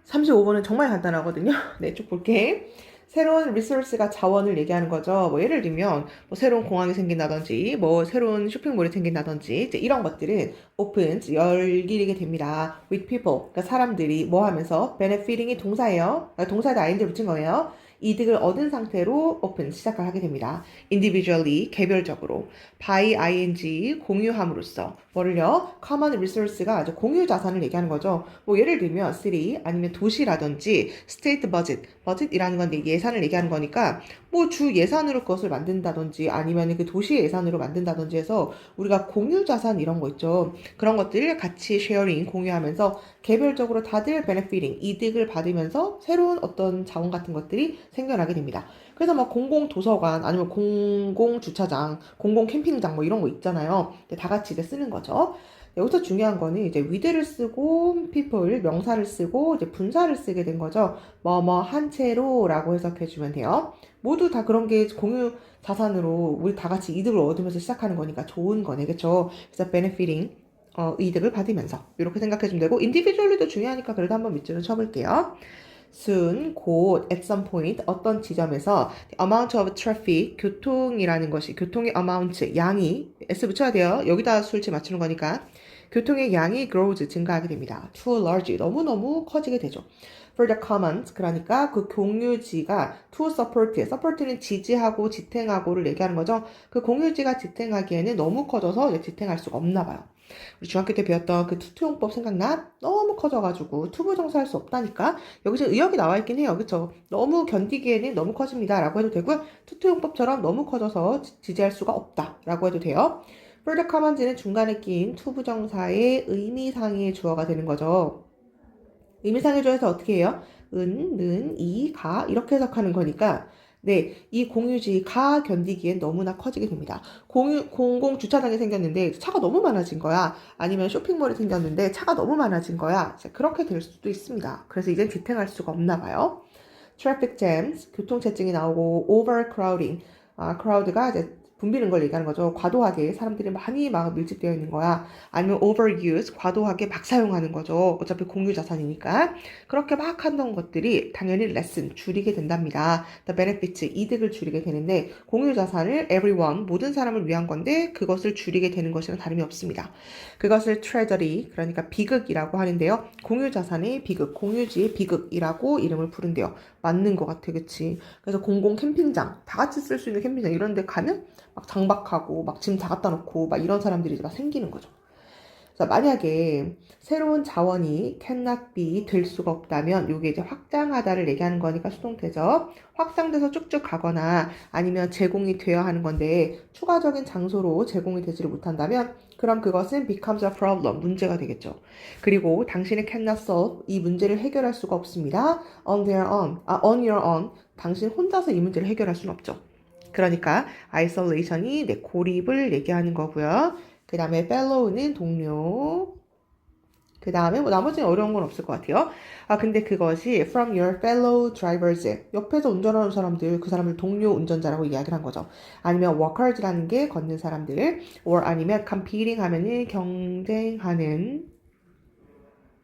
35번은 정말 간단하거든요. 네, 쭉 볼게. 새로운 리소스가 자원을 얘기하는 거죠. 뭐 예를 들면 뭐 새로운 공항이 생긴다든지 뭐 새로운 쇼핑몰이 생긴다든지 이제 이런 것들은 open 열리게 됩니다. with people 그러니까 사람들이 뭐 하면서 benefiting이 동사예요. 그러니까 동사에다 ing를 붙인 거예요. 이득을 얻은 상태로 open 시작을 하게 됩니다. individually 개별적으로 by ing 공유함으로써 뭐를요? common resource가 아주 공유 자산을 얘기하는 거죠. 뭐 예를 들면 city 아니면 도시라든지 state budget, budget이라는 건 예산을 얘기하는 거니까 뭐 주 예산으로 그것을 만든다든지 아니면 그 도시 예산으로 만든다든지 해서 우리가 공유 자산 이런 거 있죠. 그런 것들을 같이 쉐어링 공유하면서 개별적으로 다들 베네피팅 이득을 받으면서 새로운 어떤 자원 같은 것들이 생겨나게 됩니다. 그래서 막 공공 도서관 아니면 공공 주차장, 공공 캠핑장 뭐 이런 거 있잖아요. 다 같이 이제 쓰는 거죠. 여기서 중요한 거는 이제 with를 쓰고 people 명사를 쓰고 이제 분사를 쓰게 된 거죠. 뭐뭐 한 채로라고 해석해 주면 돼요. 모두 다 그런 게 공유 자산으로 우리 다 같이 이득을 얻으면서 시작하는 거니까 좋은 거네, 그렇죠? 그래서 benefiting 이득을 받으면서 이렇게 생각해 주면 되고 individually도 중요하니까 그래도 한번 밑줄을 쳐볼게요. soon, 곧, at some point, 어떤 지점에서 the amount of traffic, 교통이라는 것이 교통의 amount, 양이 s 붙여야 돼요. 여기다 수일치 맞추는 거니까 교통의 양이 grows, 증가하게 됩니다. too large, 너무너무 커지게 되죠. for the commons, 그러니까 그 공유지가 to support, support는 지지하고 지탱하고를 얘기하는 거죠. 그 공유지가 지탱하기에는 너무 커져서 이제 지탱할 수가 없나 봐요. 우리 중학교 때 배웠던 그 투투용법 생각나? 너무 커져가지고 투부정사할 수 없다니까. 여기 지금 의역이 나와 있긴 해요. 그쵸? 너무 견디기에는 너무 커집니다 라고 해도 되고요. 투투용법처럼 너무 커져서 지지할 수가 없다 라고 해도 돼요. for the commons는 중간에 낀 투부정사의 의미상의 주어가 되는 거죠. 의미상의 주어에서 어떻게 해요? 은, 는, 이, 가 이렇게 해석하는 거니까 네, 이 공유지가 견디기엔 너무나 커지게 됩니다. 공공 주차장이 생겼는데 차가 너무 많아진 거야. 아니면 쇼핑몰이 생겼는데 차가 너무 많아진 거야. 그렇게 될 수도 있습니다. 그래서 이젠 지탱할 수가 없나 봐요. traffic jams, 교통체증이 나오고 overcrowding, crowd가 이제 붐비는 걸 얘기하는 거죠. 과도하게 사람들이 많이 막 밀집되어 있는 거야. 아니면 overuse, 과도하게 막 사용하는 거죠. 어차피 공유 자산이니까. 그렇게 막 하는 것들이 당연히 lessen, 줄이게 된답니다. the benefits, 이득을 줄이게 되는데 공유 자산을 everyone, 모든 사람을 위한 건데 그것을 줄이게 되는 것이랑 다름이 없습니다. 그것을 treasury, 그러니까 비극이라고 하는데요. 공유 자산의 비극, 공유지의 비극이라고 이름을 부른대요. 맞는 것 같아, 그치? 그래서 공공 캠핑장, 다 같이 쓸 수 있는 캠핑장 이런 데 가면 막 장박하고 막 짐 다 갖다 놓고 막 이런 사람들이 막 생기는 거죠. 자, 만약에 새로운 자원이 cannot be 될 수가 없다면 이게 이제 확장하다를 얘기하는 거니까 수동태죠. 확장돼서 쭉쭉 가거나 아니면 제공이 되어야 하는 건데 추가적인 장소로 제공이 되지를 못한다면 그럼 그것은 becomes a problem, 문제가 되겠죠. 그리고 당신이 cannot solve, 이 문제를 해결할 수가 없습니다. on your own, 당신 혼자서 이 문제를 해결할 수는 없죠. 그러니까 isolation이 내 고립을 얘기하는 거고요. 그 다음에 fellow는 동료. 그 다음에 뭐 나머지는 어려운 건 없을 것 같아요. 근데 그것이 from your fellow drivers. 옆에서 운전하는 사람들, 그 사람을 동료 운전자라고 이야기를 한 거죠. 아니면 workers라는 게 걷는 사람들. or 아니면 competing 하면은 경쟁하는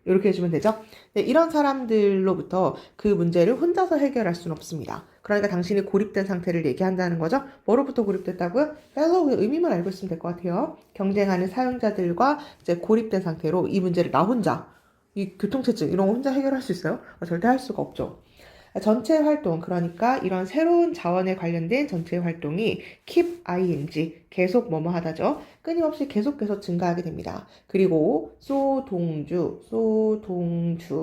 이렇게 해주면 되죠. 네, 이런 사람들로부터 그 문제를 혼자서 해결할 수는 없습니다. 그러니까 당신이 고립된 상태를 얘기한다는 거죠. 뭐로부터 고립됐다고요? fellow 의미만 알고 있으면 될 것 같아요. 경쟁하는 사용자들과 이제 고립된 상태로 이 문제를 나 혼자, 이 교통체증 이런 거 혼자 해결할 수 있어요? 절대 할 수가 없죠. 전체 활동, 그러니까 이런 새로운 자원에 관련된 전체 활동이 keep ing, 계속 뭐뭐 하다죠. 끊임없이 계속 증가하게 됩니다. 그리고 소동주,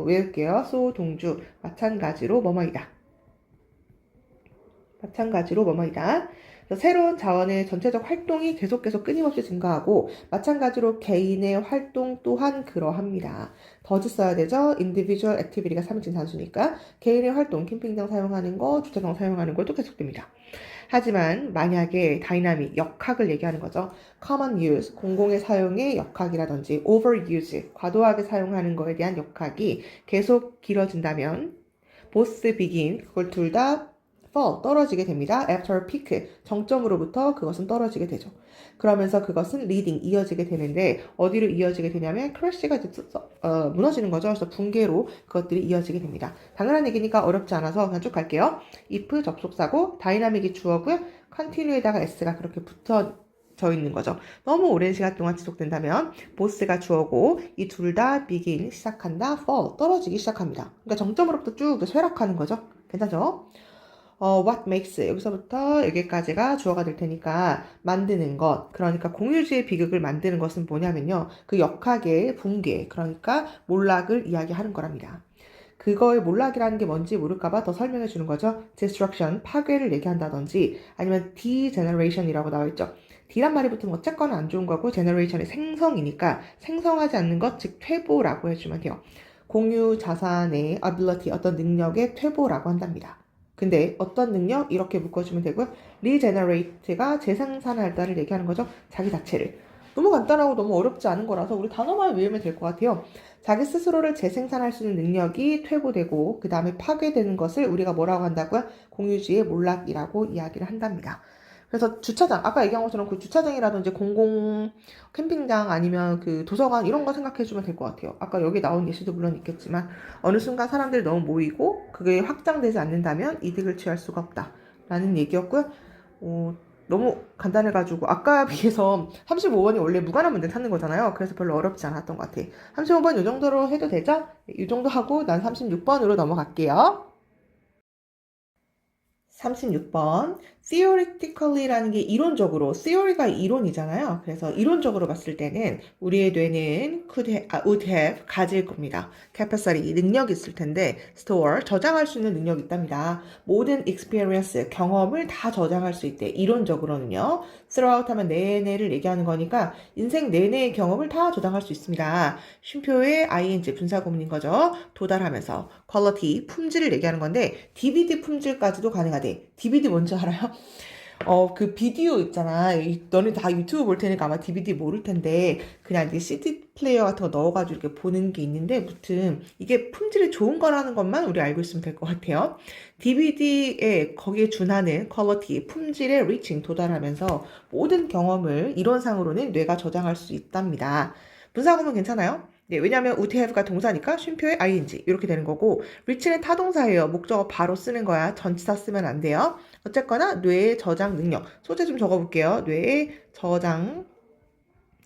외울게요. 소동주, 마찬가지로 뭐뭐이다. 마찬가지로 뭐뭐이다. 새로운 자원의 전체적 활동이 계속 끊임없이 증가하고 마찬가지로 개인의 활동 또한 그러합니다. 더즈 써야 되죠. individual activity가 3인칭 단수니까 개인의 활동, 캠핑장 사용하는 거, 주차장 사용하는 것도 계속됩니다. 하지만 만약에 다이나믹, 역학을 얘기하는 거죠. common use, 공공의 사용의 역학이라든지 overuse, 과도하게 사용하는 거에 대한 역학이 계속 길어진다면 both begin, 그걸 둘 다 fall, 떨어지게 됩니다. after peak, 정점으로부터 그것은 떨어지게 되죠. 그러면서 그것은 leading, 이어지게 되는데 어디로 이어지게 되냐면 crash가 이제 무너지는 거죠. 그래서 붕괴로 그것들이 이어지게 됩니다. 당연한 얘기니까 어렵지 않아서 그냥 쭉 갈게요. if 접속사고 다이나믹이 주어고요. continue에다가 s가 그렇게 붙어져 있는 거죠. 너무 오랜 시간 동안 지속된다면 both가 주어고 이 둘 다 begin, 시작한다, fall, 떨어지기 시작합니다. 그러니까 정점으로부터 쭉 쇠락하는 거죠. 괜찮죠? what makes 여기서부터 여기까지가 주어가 될 테니까 만드는 것, 그러니까 공유주의 비극을 만드는 것은 뭐냐면요, 그 역학의 붕괴, 그러니까 몰락을 이야기하는 거랍니다. 그거의 몰락이라는 게 뭔지 모를까봐 더 설명해 주는 거죠. destruction, 파괴를 얘기한다든지 아니면 degeneration이라고 나와 있죠. D란 말이 붙으면 어쨌거나 안 좋은 거고 generation의 생성이니까 생성하지 않는 것, 즉 퇴보라고 해주면 돼요. 공유 자산의 ability, 어떤 능력의 퇴보라고 한답니다. 근데 어떤 능력? 이렇게 묶어주면 되고요. regenerate가 재생산할다를 얘기하는 거죠. 자기 자체를. 너무 간단하고 너무 어렵지 않은 거라서 우리 단어만 외우면 될 것 같아요. 자기 스스로를 재생산할 수 있는 능력이 퇴보되고 그 다음에 파괴되는 것을 우리가 뭐라고 한다고요? 공유주의 몰락이라고 이야기를 한답니다. 그래서 주차장, 아까 얘기한 것처럼 그 주차장이라든지 공공 캠핑장 아니면 그 도서관 이런 거 생각해 주면 될 것 같아요. 아까 여기 나온 예시도 물론 있겠지만 어느 순간 사람들이 너무 모이고 그게 확장되지 않는다면 이득을 취할 수가 없다 라는 얘기였고요. 너무 간단해가지고 아까에 비해서 35번이 원래 무관한 문제 찾는 거잖아요. 그래서 별로 어렵지 않았던 것 같아요. 35번 이 정도로 해도 되죠? 이 정도 하고 난 36번으로 넘어갈게요. 36번. theoretically라는 게 이론적으로, theory가 이론이잖아요. 그래서 이론적으로 봤을 때는 우리의 뇌는 would have, 가질 겁니다. capacity, 능력이 있을 텐데 store, 저장할 수 있는 능력이 있답니다. 모든 experience, 경험을 다 저장할 수 있대. 이론적으로는요. throughout 하면 내내를 얘기하는 거니까 인생 내내의 경험을 다 저장할 수 있습니다. 쉼표의 ing, 분사구문인 거죠. 도달하면서 quality, 품질을 얘기하는 건데 DVD 품질까지도 가능하대. DVD 뭔지 알아요? 그 비디오 있잖아. 너네 다 유튜브 볼 테니까 아마 DVD 모를 텐데, 그냥 이게 CD 플레이어 같은 거 넣어가지고 이렇게 보는 게 있는데, 무튼, 이게 품질이 좋은 거라는 것만 우리 알고 있으면 될 것 같아요. DVD에 거기에 준하는 퀄리티, 품질의 리칭, 도달하면서 모든 경험을 이론상으로는 뇌가 저장할 수 있답니다. 분사구문 괜찮아요? 네, 왜냐하면 would have가 동사니까 쉼표의 ing 이렇게 되는 거고 reach는 타동사예요. 목적어 바로 쓰는 거야. 전치사 쓰면 안 돼요. 어쨌거나 뇌의 저장 능력. 소재 좀 적어볼게요. 뇌의 저장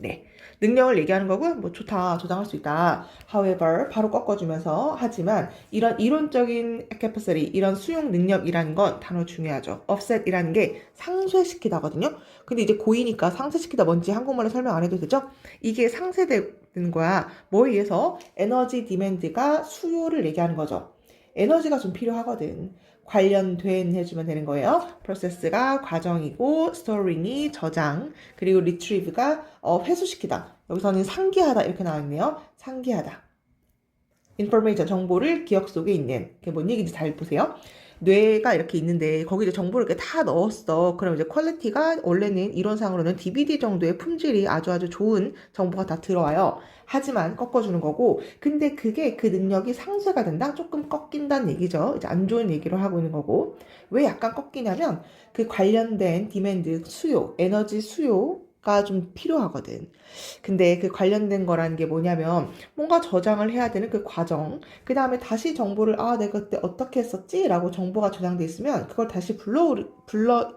네. 능력을 얘기하는 거고요. 뭐 좋다. 저장할 수 있다. However, 바로 꺾어주면서 하지만 이런 이론적인 capacity, 이런 수용 능력이라는 건 단어 중요하죠. offset이라는 게 상쇄시키다거든요. 근데 이제 고이니까 상쇄시키다 뭔지 한국말로 설명 안 해도 되죠? 이게 상쇄되는 거야. 뭐에 의해서? 에너지 디맨드가 수요를 얘기하는 거죠. 에너지가 좀 필요하거든. 관련된 해주면 되는 거예요. 프로세스가 과정이고 storing이 저장, 그리고 retrieve가 회수시키다. 여기서는 상기하다 이렇게 나왔네요. 상기하다. information, 정보를 기억 속에 있는. 그게 뭔 얘기인지 잘 보세요. 뇌가 이렇게 있는데 거기 이제 정보를 이렇게 다 넣었어. 그럼 이제 퀄리티가 원래는 이론상으로는 DVD 정도의 품질이 아주 좋은 정보가 다 들어와요. 하지만 꺾어주는 거고, 근데 그게 그 능력이 상쇄가 된다? 조금 꺾인다는 얘기죠. 이제 안 좋은 얘기를 하고 있는 거고. 왜 약간 꺾이냐면 그 관련된 디맨드, 수요, 에너지 수요가 좀 필요하거든. 근데 그 관련된 거라는 게 뭐냐면 뭔가 저장을 해야 되는 그 과정, 그 다음에 다시 정보를 내가 그때 어떻게 했었지? 라고 정보가 저장돼 있으면 그걸 다시 불러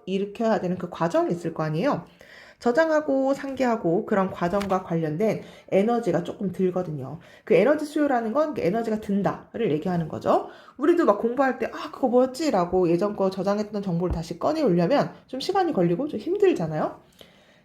일으켜야 되는 그 과정이 있을 거 아니에요. 저장하고 상기하고 그런 과정과 관련된 에너지가 조금 들거든요. 그 에너지 수요라는 건 에너지가 든다를 얘기하는 거죠. 우리도 막 공부할 때 그거 뭐였지? 라고 예전 거 저장했던 정보를 다시 꺼내오려면 좀 시간이 걸리고 좀 힘들잖아요.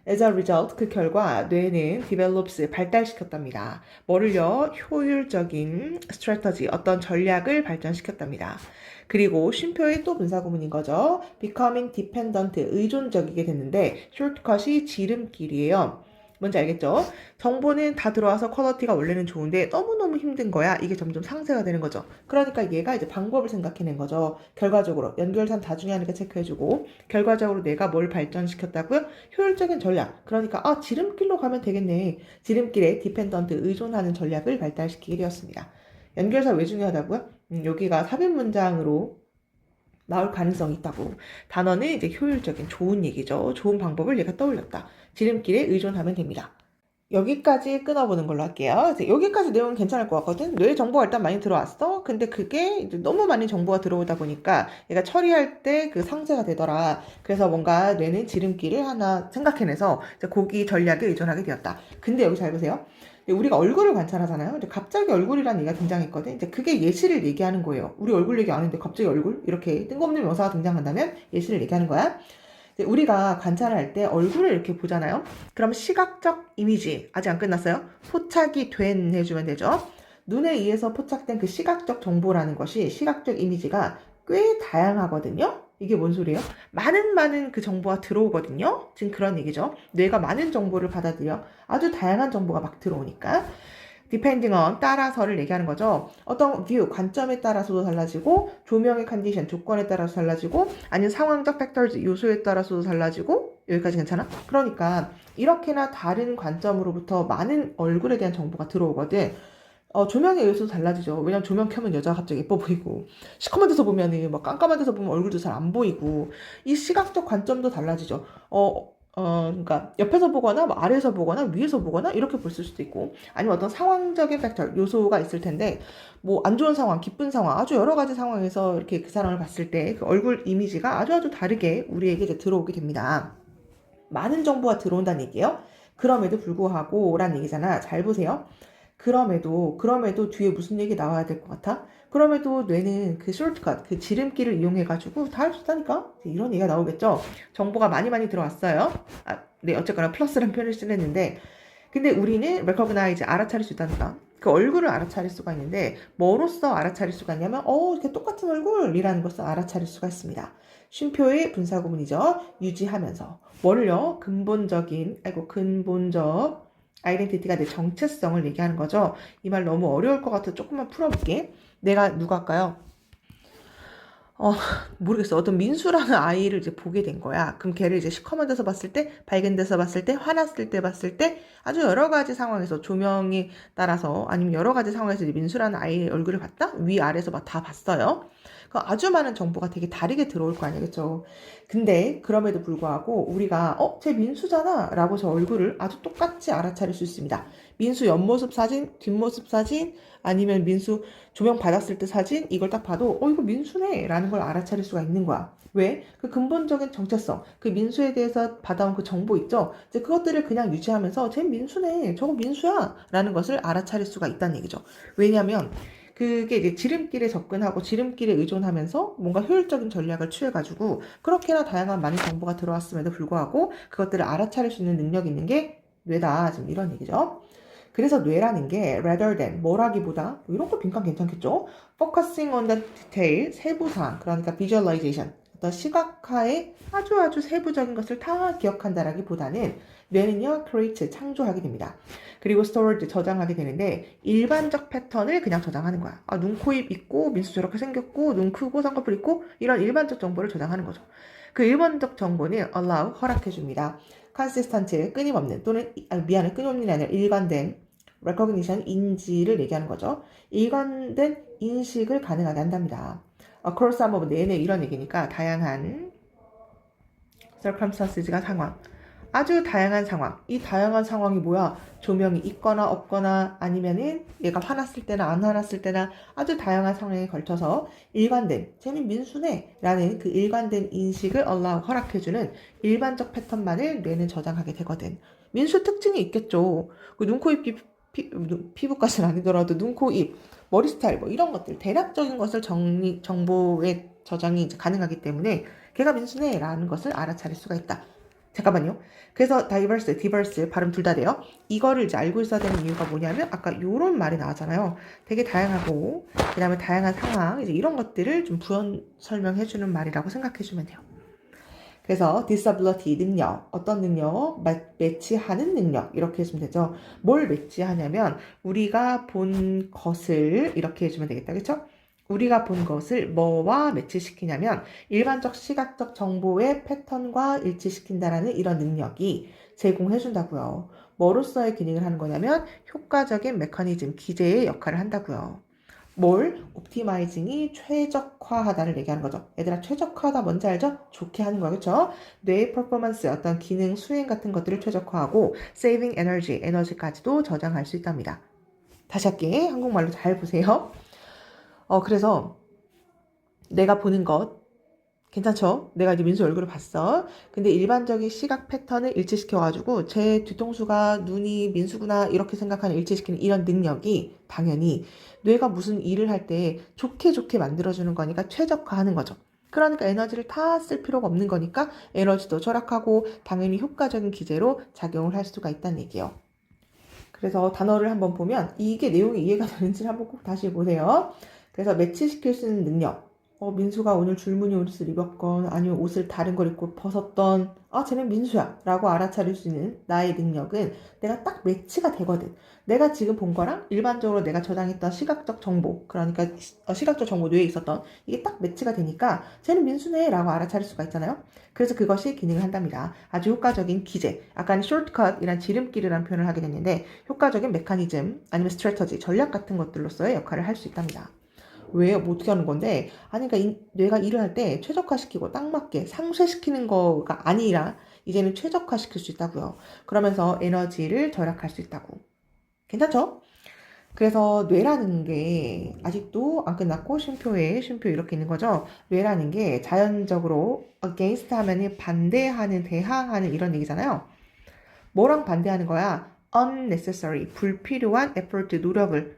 As a result, 그 결과 뇌는 develops, 발달시켰답니다. 뭐를요? 효율적인 strategy, 어떤 전략을 발전시켰답니다. 그리고 쉼표의 또 분사구문인 거죠. becoming dependent, 의존적이게 됐는데 shortcut이 지름길이에요. 뭔지 알겠죠? 정보는 다 들어와서 퀄리티가 원래는 좋은데 너무너무 힘든 거야. 이게 점점 상쇄가 되는 거죠. 그러니까 얘가 이제 방법을 생각해낸 거죠. 결과적으로 연결산 나중에 하니까 체크해주고 결과적으로 내가 뭘 발전시켰다고요? 효율적인 전략. 그러니까 지름길로 가면 되겠네. 지름길에 디펜던트 의존하는 전략을 발달시키게 되었습니다. 연결사 왜 중요하다고요? 여기가 삽입 문장으로 나올 가능성이 있다고. 단어는 이제 효율적인 좋은 얘기죠. 좋은 방법을 얘가 떠올렸다. 지름길에 의존하면 됩니다. 여기까지 끊어보는 걸로 할게요. 이제 여기까지 내용은 괜찮을 것 같거든. 뇌 정보가 일단 많이 들어왔어. 근데 그게 이제 너무 많은 정보가 들어오다 보니까 얘가 처리할 때 그 상쇄가 되더라. 그래서 뭔가 뇌는 지름길을 하나 생각해내서 이제 고기 전략에 의존하게 되었다. 근데 여기 잘 보세요. 우리가 얼굴을 관찰하잖아요. 근데 갑자기 얼굴이라는 얘기가 등장했거든. 이제 그게 예시를 얘기하는 거예요. 우리 얼굴 얘기 안 했는데 갑자기 얼굴? 이렇게 뜬금없는 명사가 등장한다면 예시를 얘기하는 거야. 우리가 관찰을 할 때 얼굴을 이렇게 보잖아요. 그럼 시각적 이미지, 아직 안 끝났어요. 포착이 된 해주면 되죠. 눈에 의해서 포착된 그 시각적 정보라는 것이, 시각적 이미지가 꽤 다양하거든요. 이게 뭔 소리예요? 많은 그 정보가 들어오거든요. 지금 그런 얘기죠. 뇌가 많은 정보를 받아들여 아주 다양한 정보가 막 들어오니까. depending on, 따라서를 얘기하는 거죠. 어떤 view, 관점에 따라서도 달라지고, 조명의 컨디션, 조건에 따라서 달라지고, 아니면 상황적 factors, 요소에 따라서도 달라지고, 여기까지 괜찮아? 그러니까 이렇게나 다른 관점으로부터 많은 얼굴에 대한 정보가 들어오거든. 조명의 요소도 달라지죠. 왜냐면 조명 켜면 여자가 갑자기 예뻐 보이고, 시커먼 데서 보면은 막 깜깜한 데서 보면 얼굴도 잘 안 보이고, 이 시각적 관점도 달라지죠. 그러니까 옆에서 보거나 뭐 아래에서 보거나 위에서 보거나 이렇게 볼 수도 있고, 아니면 어떤 상황적인 팩터, 요소가 있을 텐데, 뭐 안 좋은 상황, 기쁜 상황, 아주 여러 가지 상황에서 이렇게 그 사람을 봤을 때 그 얼굴 이미지가 아주 다르게 우리에게 이제 들어오게 됩니다. 많은 정보가 들어온다는 얘기예요. 그럼에도 불구하고 라는 얘기잖아. 잘 보세요. 그럼에도 뒤에 무슨 얘기 나와야 될 것 같아? 그럼에도 뇌는 그 숏컷, 그 지름길을 이용해가지고 다 할 수 있다니까? 이런 얘기가 나오겠죠? 정보가 많이 들어왔어요. 네, 어쨌거나 플러스라는 표현을 쓰냈는데, 근데 우리는 recognize, 알아차릴 수 있다니까? 그 얼굴을 알아차릴 수가 있는데, 뭐로써 알아차릴 수가 있냐면, 이렇게 똑같은 얼굴이라는 것을 알아차릴 수가 있습니다. 쉼표의 분사구문이죠. 유지하면서. 뭐를요? 근본적 아이덴티티가 내 정체성을 얘기하는 거죠. 이 말 너무 어려울 것 같아서 조금만 풀어볼게. 내가 누가 할까요? 모르겠어. 어떤 민수라는 아이를 이제 보게 된 거야. 그럼 걔를 이제 시커먼 데서 봤을 때, 밝은 데서 봤을 때, 화났을 때 봤을 때, 아주 여러 가지 상황에서 조명에 따라서, 아니면 여러 가지 상황에서 이제 민수라는 아이의 얼굴을 봤다? 위아래에서 막 다 봤어요. 그 아주 많은 정보가 되게 다르게 들어올 거 아니겠죠. 근데 그럼에도 불구하고 우리가 쟤 민수잖아 라고 저 얼굴을 아주 똑같이 알아차릴 수 있습니다. 민수 옆모습 사진, 뒷모습 사진, 아니면 민수 조명 받았을 때 사진, 이걸 딱 봐도 이거 민수네 라는 걸 알아차릴 수가 있는 거야. 왜? 그 근본적인 정체성, 그 민수에 대해서 받아온 그 정보 있죠? 이제 그것들을 그냥 유지하면서 쟤 민수네, 저거 민수야 라는 것을 알아차릴 수가 있다는 얘기죠. 왜냐하면 그게 이제 지름길에 접근하고 지름길에 의존하면서 뭔가 효율적인 전략을 취해가지고 그렇게나 다양한 많은 정보가 들어왔음에도 불구하고 그것들을 알아차릴 수 있는 능력이 있는 게 뇌다. 지금 이런 얘기죠. 그래서 뇌라는 게 rather than, 뭐라기보다, 이런 거 빈칸 괜찮겠죠? focusing on the detail, 세부사항, 그러니까 visualization, 어떤 시각화의 아주 세부적인 것을 다 기억한다라기보다는 뇌는요, create, 창조하게 됩니다. 그리고 stored, 저장하게 되는데 일반적 패턴을 그냥 저장하는 거야. 눈, 코, 입 있고 민수 저렇게 생겼고 눈 크고 쌍꺼풀 있고 이런 일반적 정보를 저장하는 거죠. 그 일반적 정보는 allow, 허락해줍니다. consistent, 끊임없는 또는 끊임없는 게 아니라 일관된 recognition, 인지를 얘기하는 거죠. 일관된 인식을 가능하게 한답니다. across 한번 내내 이런 얘기니까 다양한 circumstances가 상황. 아주 다양한 상황. 이 다양한 상황이 뭐야? 조명이 있거나 없거나 아니면은 얘가 화났을 때나 안 화났을 때나 아주 다양한 상황에 걸쳐서 일관된, 쟤는 민수네 라는 그 일관된 인식을 허락해주는 일반적 패턴만을 뇌는 저장하게 되거든. 민수 특징이 있겠죠. 그 눈, 코, 입, 피부까지는 아니더라도 눈, 코, 입, 머리 스타일 뭐 이런 것들 대략적인 것을 정보의 저장이 이제 가능하기 때문에 걔가 민수네 라는 것을 알아차릴 수가 있다. 잠깐만요. 그래서 diverse 발음 둘 다 돼요. 이거를 이제 알고 있어야 되는 이유가 뭐냐면 아까 요런 말이 나왔잖아요. 되게 다양하고 그 다음에 다양한 상황 이제 이런 것들을 좀 부연 설명해주는 말이라고 생각해주면 돼요. 그래서 disability 능력, 어떤 능력? 매치하는 능력 이렇게 해주면 되죠. 뭘 매치하냐면 우리가 본 것을 이렇게 해주면 되겠다. 그렇죠? 우리가 본 것을 뭐와 매치시키냐면 일반적 시각적 정보의 패턴과 일치시킨다라는 이런 능력이 제공해준다고요. 뭐로서의 기능을 하는 거냐면 효과적인 메커니즘, 기제의 역할을 한다고요. 뭘? 옵티마이징이 최적화하다를 얘기하는 거죠. 얘들아, 최적화하다 뭔지 알죠? 좋게 하는 거야, 그쵸? 뇌의 퍼포먼스, 어떤 기능, 수행 같은 것들을 최적화하고 saving energy, 에너지까지도 저장할 수 있답니다. 다시 할게. 한국말로 잘 보세요. 그래서 내가 보는 것 괜찮죠? 내가 이제 민수 얼굴을 봤어. 근데 일반적인 시각 패턴을 일치시켜가지고 제 뒤통수가 눈이 민수구나 이렇게 생각하는 일치시키는 이런 능력이 당연히 뇌가 무슨 일을 할 때 좋게 좋게 만들어주는 거니까 최적화하는 거죠. 그러니까 에너지를 다 쓸 필요가 없는 거니까 에너지도 절약하고 당연히 효과적인 기제로 작용을 할 수가 있다는 얘기예요. 그래서 단어를 한번 보면 이게 내용이 이해가 되는지 한번 꼭 다시 보세요. 그래서 매치시킬 수 있는 능력. 민수가 오늘 줄무늬 옷을 입었건 아니면 옷을 다른 걸 입고 벗었던 쟤는 민수야 라고 알아차릴 수 있는 나의 능력은 내가 딱 매치가 되거든. 내가 지금 본 거랑 일반적으로 내가 저장했던 시각적 정보, 그러니까 시각적 정보 뇌에 있었던 이게 딱 매치가 되니까 쟤는 민수네 라고 알아차릴 수가 있잖아요. 그래서 그것이 기능을 한답니다. 아주 효과적인 기제, 약간 숏컷이란 지름길이라는 표현을 하게 됐는데 효과적인 메커니즘 아니면 스트래터지, 전략 같은 것들로서의 역할을 할 수 있답니다. 왜요? 뭐 어떻게 하는 건데? 아니, 그러니까 뇌가 일을 할 때 최적화시키고 딱 맞게 상쇄시키는 거가 아니라 이제는 최적화시킬 수 있다고요. 그러면서 에너지를 절약할 수 있다고. 괜찮죠? 그래서 뇌라는 게 아직도 안 끝났고 쉼표 이렇게 있는 거죠. 뇌라는 게 자연적으로 against 하면은 반대하는, 대항하는 이런 얘기잖아요. 뭐랑 반대하는 거야? unnecessary, 불필요한 effort, 노력을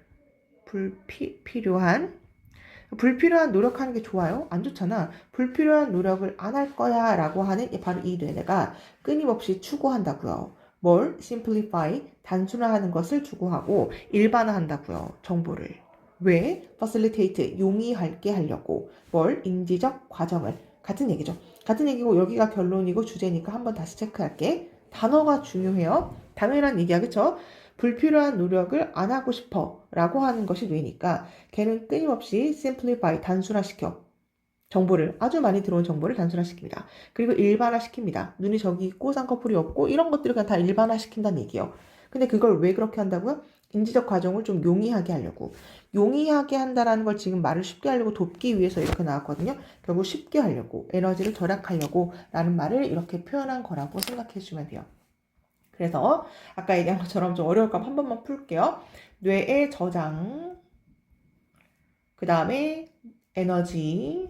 불필요한 노력하는 게 좋아요? 안 좋잖아. 불필요한 노력을 안 할 거야 라고 하는 바로 이 뇌가 끊임없이 추구한다고요. 뭘? simplify, 단순화하는 것을 추구하고 일반화한다고요. 정보를. 왜? facilitate, 용이하게 하려고. 뭘? 인지적 과정을. 같은 얘기죠. 같은 얘기고 여기가 결론이고 주제니까 한번 다시 체크할게. 단어가 중요해요. 당연한 얘기야, 그쵸? 불필요한 노력을 안 하고 싶어 라고 하는 것이 뇌니까 걔는 끊임없이 simplify, 단순화시켜. 정보를, 아주 많이 들어온 정보를 단순화시킵니다. 그리고 일반화시킵니다. 눈이 저기 있고 쌍꺼풀이 없고 이런 것들을 그냥 다 일반화시킨다는 얘기예요. 근데 그걸 왜 그렇게 한다고요? 인지적 과정을 좀 용이하게 하려고. 용이하게 한다라는 걸 지금 말을 쉽게 하려고 돕기 위해서 이렇게 나왔거든요. 결국 쉽게 하려고, 에너지를 절약하려고 라는 말을 이렇게 표현한 거라고 생각해 주시면 돼요. 그래서 아까 얘기한 것처럼 좀 어려울까 한 번만 풀게요. 뇌의 저장, 그 다음에 에너지.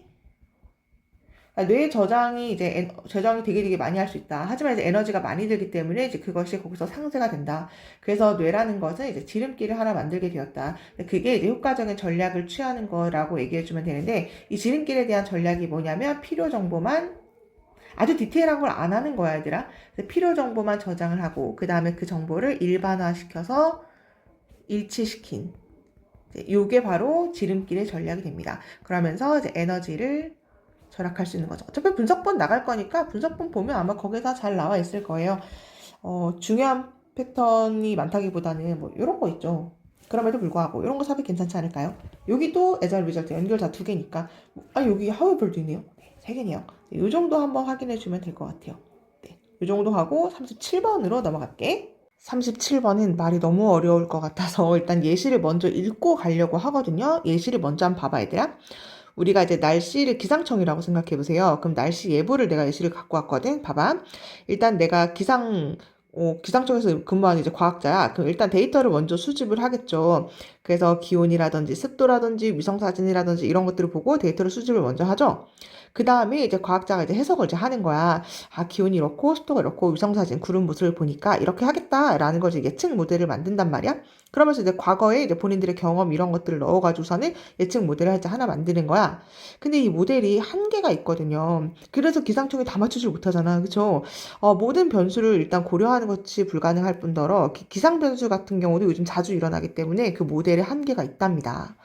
뇌의 저장이 이제 저장이 되게 많이 할 수 있다. 하지만 이제 에너지가 많이 들기 때문에 이제 그것이 거기서 상쇄가 된다. 그래서 뇌라는 것은 이제 지름길을 하나 만들게 되었다. 그게 이제 효과적인 전략을 취하는 거라고 얘기해 주면 되는데 이 지름길에 대한 전략이 뭐냐면 필요 정보만 아주 디테일한 걸 안 하는 거야, 얘들아. 필요 정보만 저장을 하고 그 다음에 그 정보를 일반화시켜서 일치시킨 이게 바로 지름길의 전략이 됩니다. 그러면서 이제 에너지를 절약할 수 있는 거죠. 어차피 분석본 나갈 거니까 분석본 보면 아마 거기서 잘 나와 있을 거예요. 중요한 패턴이 많다기보다는 뭐 이런 거 있죠. 그럼에도 불구하고 이런 거 삽입 괜찮지 않을까요? 여기도 에자일 리절트 연결 다 두 개니까 여기 하우에벌도 있네요. 네, 세 개네요. 이 정도 한번 확인해 주면 될 것 같아요. 네, 이 정도 하고 37번으로 넘어갈게. 37번은 말이 너무 어려울 것 같아서 일단 예시를 먼저 읽고 가려고 하거든요. 예시를 먼저 한번 봐봐, 얘들아. 우리가 이제 날씨를 기상청이라고 생각해 보세요. 그럼 날씨 예보를 내가 예시를 갖고 왔거든. 봐봐. 일단 내가 기상청에서 근무하는 이제 과학자야. 그럼 일단 데이터를 먼저 수집을 하겠죠. 그래서 기온이라든지 습도라든지 위성사진이라든지 이런 것들을 보고 데이터를 수집을 먼저 하죠. 그 다음에 이제 과학자가 이제 해석을 이제 하는 거야. 기온이 이렇고 습도가 이렇고 위성사진 구름 모습을 보니까 이렇게 하겠다라는 걸 이제 예측 모델을 만든단 말이야. 그러면서 이제 과거에 이제 본인들의 경험 이런 것들을 넣어가지고서는 예측 모델을 이제 하나 만드는 거야. 근데 이 모델이 한계가 있거든요. 그래서 기상청이 다 맞추질 못하잖아. 그쵸? 모든 변수를 일단 고려하는 것이 불가능할 뿐더러 기상 변수 같은 경우도 요즘 자주 일어나기 때문에 그 모델에 한계가 있답니다.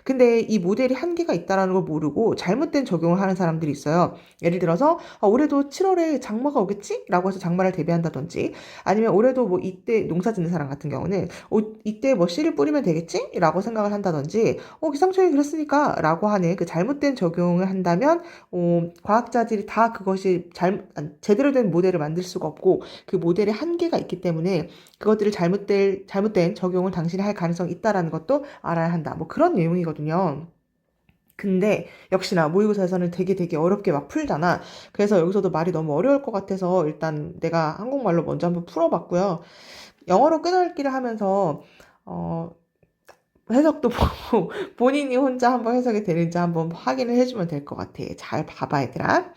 근데 이 모델이 한계가 있다는 걸 모르고 잘못된 적용을 하는 사람들이 있어요. 예를 들어서 올해도 7월에 장마가 오겠지? 라고 해서 장마를 대비한다든지 아니면 올해도 뭐 이때 농사 짓는 사람 같은 경우는 이때 뭐 씨를 뿌리면 되겠지? 라고 생각을 한다든지 기상청이 그랬으니까 라고 하는 그 잘못된 적용을 한다면 과학자들이 다 그것이 제대로 된 모델을 만들 수가 없고 그 모델에 한계가 있기 때문에 그것들을 잘못된 적용을 당신이 할 가능성이 있다라는 것도 알아야 한다. 뭐 그런 내용이거든요. 거거든요. 근데 역시나 모의고사에서는 되게 어렵게 막 풀잖아. 그래서 여기서도 말이 너무 어려울 것 같아서 일단 내가 한국말로 먼저 한번 풀어봤고요. 영어로 끊어읽기를 하면서 어, 해석도 보고 본인이 혼자 한번 해석이 되는지 한번 확인을 해주면 될 것 같아. 잘 봐봐, 얘들아.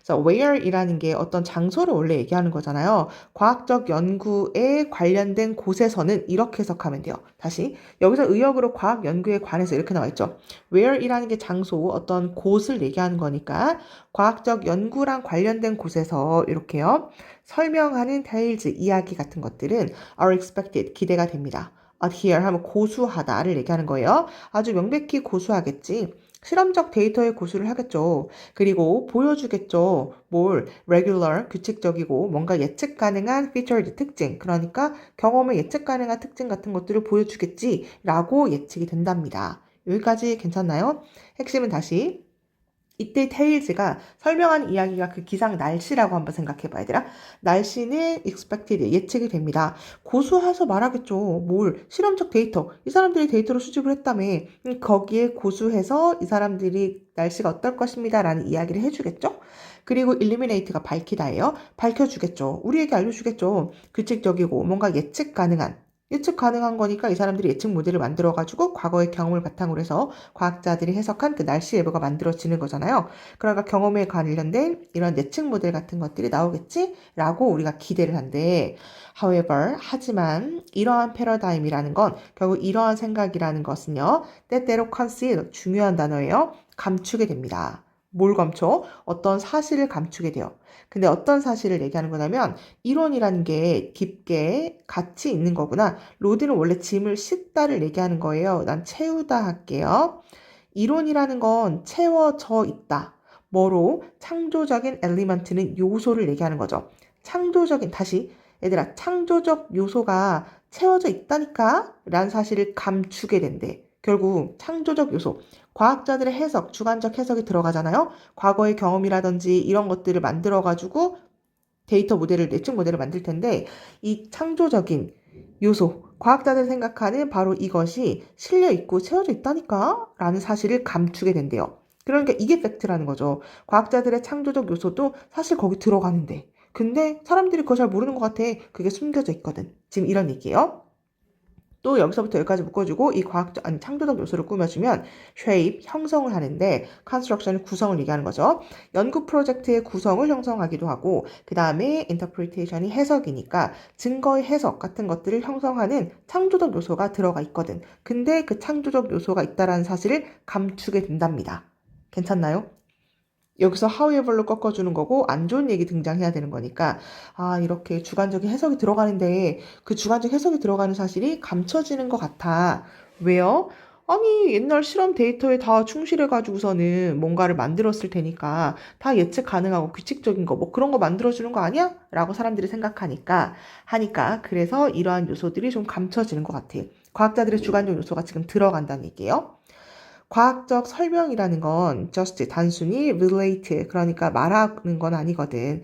그래서 where이라는 게 어떤 장소를 원래 얘기하는 거잖아요. 과학적 연구에 관련된 곳에서는 이렇게 해석하면 돼요. 다시 여기서 의역으로 과학 연구에 관해서 이렇게 나와 있죠. where이라는 게 장소, 어떤 곳을 얘기하는 거니까 과학적 연구랑 관련된 곳에서 이렇게요. 설명하는 details, 이야기 같은 것들은 are expected, 기대가 됩니다. adhere 하면 고수하다를 얘기하는 거예요. 아주 명백히 고수하겠지. 실험적 데이터에 고수를 하겠죠. 그리고 보여주겠죠. 뭘? regular, 규칙적이고 뭔가 예측 가능한 featured, 특징. 그러니까 경험의 예측 가능한 특징 같은 것들을 보여주겠지 라고 예측이 된답니다. 여기까지 괜찮나요? 핵심은 다시 이때 테일즈가 설명한 이야기가 그 기상 날씨라고 한번 생각해 봐야 되나? 날씨는 expected, 예측이 됩니다. 고수해서 말하겠죠. 뭘? 실험적 데이터. 이 사람들이 데이터를 수집을 했다며. 거기에 고수해서 이 사람들이 날씨가 어떨 것입니다. 라는 이야기를 해주겠죠? 그리고 illuminate가 밝히다예요. 밝혀주겠죠. 우리에게 알려주겠죠. 규칙적이고 뭔가 예측 가능한 거니까 이 사람들이 예측 모델을 만들어가지고 과거의 경험을 바탕으로 해서 과학자들이 해석한 그 날씨 예보가 만들어지는 거잖아요. 그러니까 경험에 관련된 이런 예측 모델 같은 것들이 나오겠지라고 우리가 기대를 한대. However, 하지만 이러한 패러다임이라는 건 결국 이러한 생각이라는 것은요. 때때로 conceal, 중요한 단어예요. 감추게 됩니다. 뭘 감춰? 어떤 사실을 감추게 돼요. 근데 어떤 사실을 얘기하는 거냐면 이론이라는 게 깊게 같이 있는 거구나. 로드는 원래 짐을 싣다를 얘기하는 거예요. 난 채우다 할게요. 이론이라는 건 채워져 있다. 뭐로? 창조적인 엘리먼트는 요소를 얘기하는 거죠. 다시 얘들아, 창조적 요소가 채워져 있다니까? 라는 사실을 감추게 된대. 결국 창조적 요소, 과학자들의 해석, 주관적 해석이 들어가잖아요. 과거의 경험이라든지 이런 것들을 만들어가지고 데이터 모델을, 예측 모델을 만들 텐데 이 창조적인 요소, 과학자들이 생각하는 바로 이것이 실려 있고 채워져 있다니까? 라는 사실을 감추게 된대요. 그러니까 이게 팩트라는 거죠. 과학자들의 창조적 요소도 사실 거기 들어가는데. 근데 사람들이 그거 잘 모르는 것 같아. 그게 숨겨져 있거든. 지금 이런 얘기예요. 또 여기서부터 여기까지 묶어주고 이 창조적 요소를 꾸며주면 shape, 형성을 하는데 construction은 구성을 얘기하는 거죠. 연구 프로젝트의 구성을 형성하기도 하고 그 다음에 interpretation이 해석이니까 증거의 해석 같은 것들을 형성하는 창조적 요소가 들어가 있거든. 근데 그 창조적 요소가 있다라는 사실을 감추게 된답니다. 괜찮나요? 여기서 however로 꺾어주는 거고 안 좋은 얘기 등장해야 되는 거니까 이렇게 주관적인 해석이 들어가는데 그 주관적 해석이 들어가는 사실이 감춰지는 것 같아. 왜요? 아니 옛날 실험 데이터에 다 충실해가지고서는 뭔가를 만들었을 테니까 다 예측 가능하고 규칙적인 거 뭐 그런 거 만들어주는 거 아니야? 라고 사람들이 하니까 그래서 이러한 요소들이 좀 감춰지는 것 같아. 과학자들의 주관적 요소가 지금 들어간다는 얘기예요. 과학적 설명이라는 건 just 단순히 relate 그러니까 말하는 건 아니거든.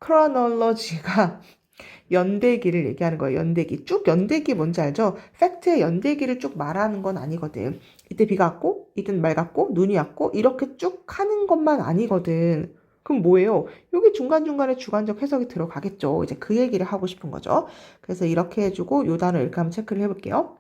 chronology가 연대기를 얘기하는 거예요. 연대기. 쭉 연대기 뭔지 알죠? 팩트의 연대기를 쭉 말하는 건 아니거든. 이때 비가 왔고, 이땐 맑았고, 눈이 왔고 이렇게 쭉 하는 것만 아니거든. 그럼 뭐예요? 여기 중간중간에 주관적 해석이 들어가겠죠. 이제 그 얘기를 하고 싶은 거죠. 그래서 이렇게 해주고 요 단어 이렇게 한번 체크를 해볼게요.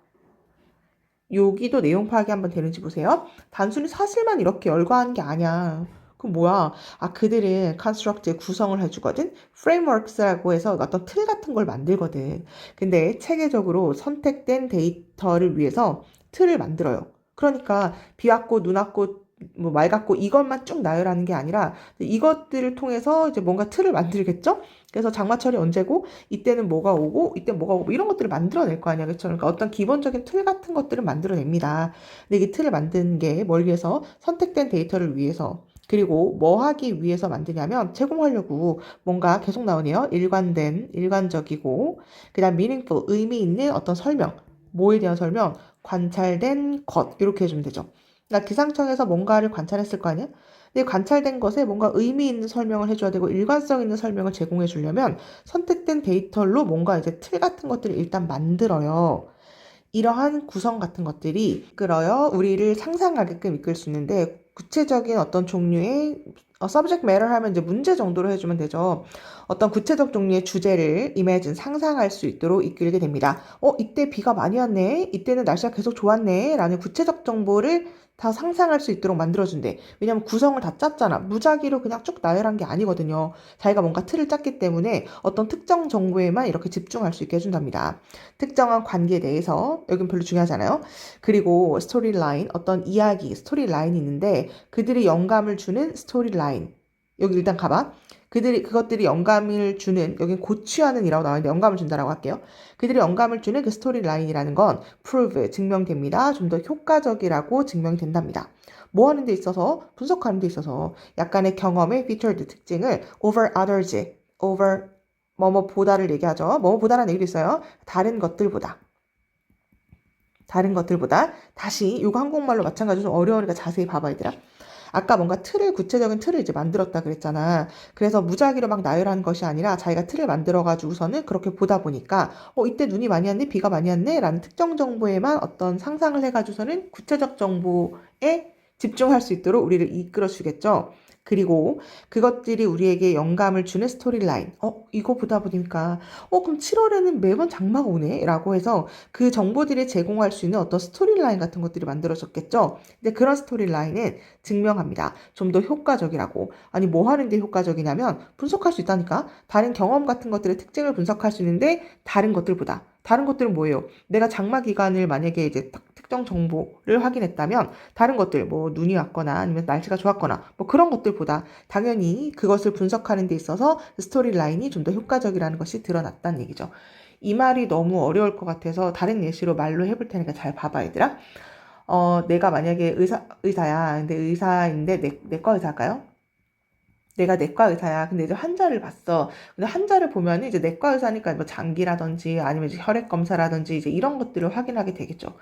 여기도 내용 파악이 한번 되는지 보세요. 단순히 사실만 이렇게 열거하는 게 아니야. 그럼 뭐야? 그들은 construct의 구성을 해주거든. frameworks라고 해서 어떤 틀 같은 걸 만들거든. 근데 체계적으로 선택된 데이터를 위해서 틀을 만들어요. 그러니까 비 왔고 눈 왔고 뭐 맑았고 이것만 쭉 나열하는 게 아니라 이것들을 통해서 이제 뭔가 틀을 만들겠죠? 그래서 장마철이 언제고 이때는 뭐가 오고 이때 뭐가 오고 이런 것들을 만들어낼 거 아니야. 그렇죠? 그러니까 어떤 기본적인 틀 같은 것들을 만들어냅니다. 근데 이 틀을 만드는 게 뭘 위해서? 선택된 데이터를 위해서. 그리고 뭐 하기 위해서 만드냐면 제공하려고 뭔가 계속 나오네요. 일관적이고 그다음 meaningful, 의미 있는 어떤 설명. 뭐에 대한 설명? 관찰된 것 이렇게 해주면 되죠. 그러니까 기상청에서 뭔가를 관찰했을 거 아니야? 근데 관찰된 것에 뭔가 의미 있는 설명을 해줘야 되고 일관성 있는 설명을 제공해 주려면 선택된 데이터로 뭔가 이제 틀 같은 것들을 일단 만들어요. 이러한 구성 같은 것들이 이끌어요. 우리를 상상하게끔 이끌 수 있는데 구체적인 어떤 종류의 subject matter 하면 이제 문제 정도로 해주면 되죠. 어떤 구체적 종류의 주제를 imagine, 상상할 수 있도록 이끌게 됩니다. 이때 비가 많이 왔네. 이때는 날씨가 계속 좋았네. 라는 구체적 정보를 다 상상할 수 있도록 만들어준대. 왜냐면 구성을 다 짰잖아. 무작위로 그냥 쭉 나열한 게 아니거든요. 자기가 뭔가 틀을 짰기 때문에 어떤 특정 정보에만 이렇게 집중할 수 있게 해준답니다. 특정한 관계에 대해서, 여긴 별로 중요하잖아요. 그리고 스토리라인, 어떤 이야기, 스토리라인이 있는데 그들이 영감을 주는 스토리라인. 여기 일단 가봐. 그것들이 영감을 주는, 여기 고취하는 이라고 나와 있는데 영감을 준다라고 할게요. 그들이 영감을 주는 그 스토리라인이라는 건 prove, 증명됩니다. 좀 더 효과적이라고 증명된답니다. 뭐 하는 데 있어서, 분석하는 데 있어서 약간의 경험의 featured 특징을 over others, over 뭐뭐보다를 얘기하죠. 뭐뭐보다라는 얘기도 있어요. 다른 것들보다. 다시 이거 한국말로 마찬가지로 좀 어려우니까 자세히 봐봐 얘들아. 아까 뭔가 구체적인 틀을 이제 만들었다 그랬잖아. 그래서 무작위로 막 나열한 것이 아니라 자기가 틀을 만들어가지고서는 그렇게 보다 보니까 이때 눈이 많이 왔네, 비가 많이 왔네 라는 특정 정보에만 어떤 상상을 해가지고서는 구체적 정보에 집중할 수 있도록 우리를 이끌어 주겠죠. 그리고 그것들이 우리에게 영감을 주는 스토리라인. 이거 보다 보니까 그럼 7월에는 매번 장마가 오네 라고 해서 그 정보들이 제공할 수 있는 어떤 스토리라인 같은 것들이 만들어졌겠죠. 근데 그런 스토리라인은 증명합니다. 좀 더 효과적이라고. 아니 뭐 하는데 효과적이냐면 분석할 수 있다니까. 다른 경험 같은 것들의 특징을 분석할 수 있는데 다른 것들은 뭐예요? 내가 장마 기간을 만약에 이제 특정 정보를 확인했다면 다른 것들 뭐 눈이 왔거나 아니면 날씨가 좋았거나 뭐 그런 것들보다 당연히 그것을 분석하는 데 있어서 스토리 라인이 좀 더 효과적이라는 것이 드러났다는 얘기죠. 이 말이 너무 어려울 것 같아서 다른 예시로 말로 해볼 테니까 잘 봐봐 얘들아. 내가 만약에 의사야. 근데 의사인데 내과 의사일까요? 내가 내과 의사야. 근데 이제 환자를 봤어. 근데 환자를 보면 이제 내과 의사니까 뭐 장기라든지 아니면 이제 혈액 검사라든지 이제 이런 것들을 확인하게 되겠죠.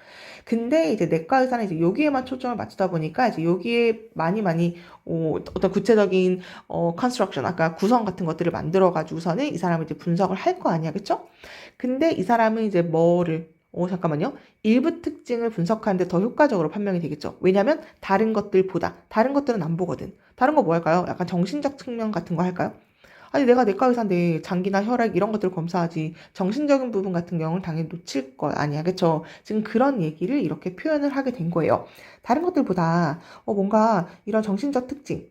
근데 이제 내과 의사는 이제 여기에만 초점을 맞추다 보니까 이제 여기에 많이 어떤 구체적인 컨스트럭션 아까 구성 같은 것들을 만들어 가지고서는 이 사람은 이제 분석을 할 거 아니야. 그쵸? 근데 이 사람은 이제 잠깐만요. 일부 특징을 분석하는데 더 효과적으로 판명이 되겠죠. 왜냐면 다른 것들은 안 보거든. 다른 거 뭐 할까요? 약간 정신적 측면 같은 거 할까요? 아니 내가 내과 의사인데 장기나 혈액 이런 것들 검사하지 정신적인 부분 같은 경우는 당연히 놓칠 거 아니야. 그쵸? 지금 그런 얘기를 이렇게 표현을 하게 된 거예요. 다른 것들보다 뭔가 이런 정신적 특징,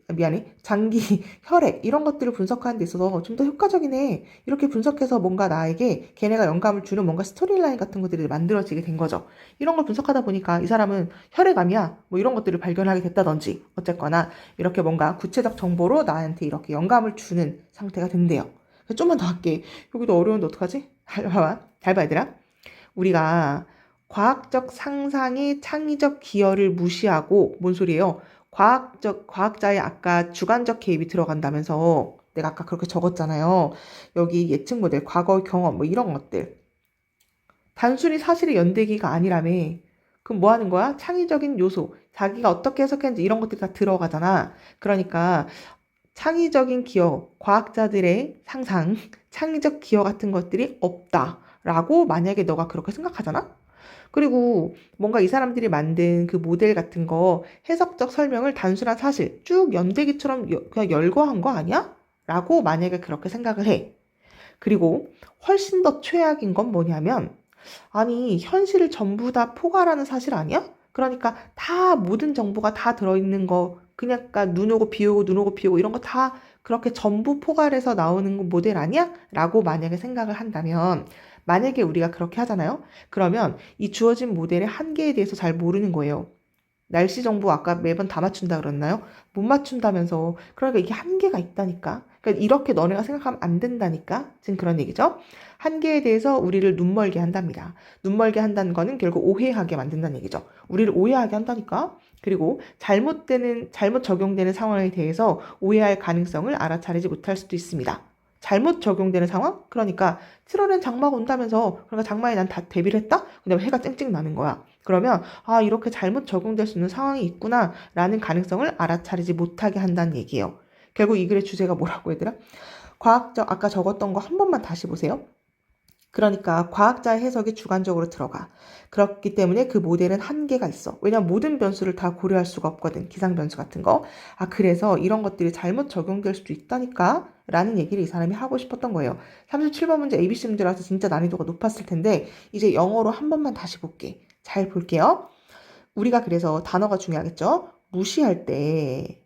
장기, 혈액 이런 것들을 분석하는 데 있어서 좀 더 효과적이네. 이렇게 분석해서 뭔가 나에게 걔네가 영감을 주는 뭔가 스토리라인 같은 것들이 만들어지게 된 거죠. 이런 걸 분석하다 보니까 이 사람은 혈액암이야. 뭐 이런 것들을 발견하게 됐다든지 어쨌거나 이렇게 뭔가 구체적 정보로 나한테 이렇게 영감을 주는 상태가 된대요. 좀만 더 할게. 여기도 어려운데 어떡하지? 잘 봐, 얘들아. 우리가 과학적 상상의 창의적 기여를 무시하고, 뭔 소리예요? 과학자의 아까 주관적 개입이 들어간다면서 내가 아까 그렇게 적었잖아요. 여기 예측 모델, 과거 경험, 뭐 이런 것들. 단순히 사실의 연대기가 아니라며. 그럼 뭐 하는 거야? 창의적인 요소. 자기가 어떻게 해석했는지 이런 것들이 다 들어가잖아. 그러니까 창의적인 기여, 과학자들의 상상, 창의적 기여 같은 것들이 없다라고 만약에 너가 그렇게 생각하잖아? 그리고 뭔가 이 사람들이 만든 그 모델 같은 거 해석적 설명을 단순한 사실, 쭉 연대기처럼 그냥 열거한 거 아니야? 라고 만약에 그렇게 생각을 해. 그리고 훨씬 더 최악인 건 뭐냐면, 아니, 현실을 전부 다 포괄하는 사실 아니야? 그러니까 다 모든 정보가 다 들어있는 거 그러니까 눈 오고 비 오고 눈 오고 비 오고 이런 거 다 그렇게 전부 포괄해서 나오는 거 모델 아니야? 라고 만약에 생각을 한다면 만약에 우리가 그렇게 하잖아요? 그러면 이 주어진 모델의 한계에 대해서 잘 모르는 거예요. 날씨 정보 아까 매번 다 맞춘다 그랬나요? 못 맞춘다면서. 그러니까 이게 한계가 있다니까. 그러니까 이렇게 너네가 생각하면 안 된다니까. 지금 그런 얘기죠. 한계에 대해서 우리를 눈멀게 한답니다. 눈멀게 한다는 거는 결국 오해하게 만든다는 얘기죠. 우리를 오해하게 한다니까. 그리고 잘못 적용되는 상황에 대해서 오해할 가능성을 알아차리지 못할 수도 있습니다. 잘못 적용되는 상황? 그러니까 7월엔 장마가 온다면서 그러니까 장마에 난 다 대비를 했다? 근데 해가 쨍쨍 나는 거야. 그러면 이렇게 잘못 적용될 수 있는 상황이 있구나 라는 가능성을 알아차리지 못하게 한다는 얘기예요. 결국 이 글의 주제가 뭐라고 얘들아? 아까 적었던 거 한 번만 다시 보세요. 그러니까 과학자의 해석이 주관적으로 들어가. 그렇기 때문에 그 모델은 한계가 있어. 왜냐면 모든 변수를 다 고려할 수가 없거든. 기상 변수 같은 거. 아, 그래서 이런 것들이 잘못 적용될 수도 있다니까? 라는 얘기를 이 사람이 하고 싶었던 거예요. 37번 문제 ABC 문제라서 진짜 난이도가 높았을 텐데 이제 영어로 한 번만 다시 볼게. 잘 볼게요. 우리가 그래서 단어가 중요하겠죠? 무시할 때,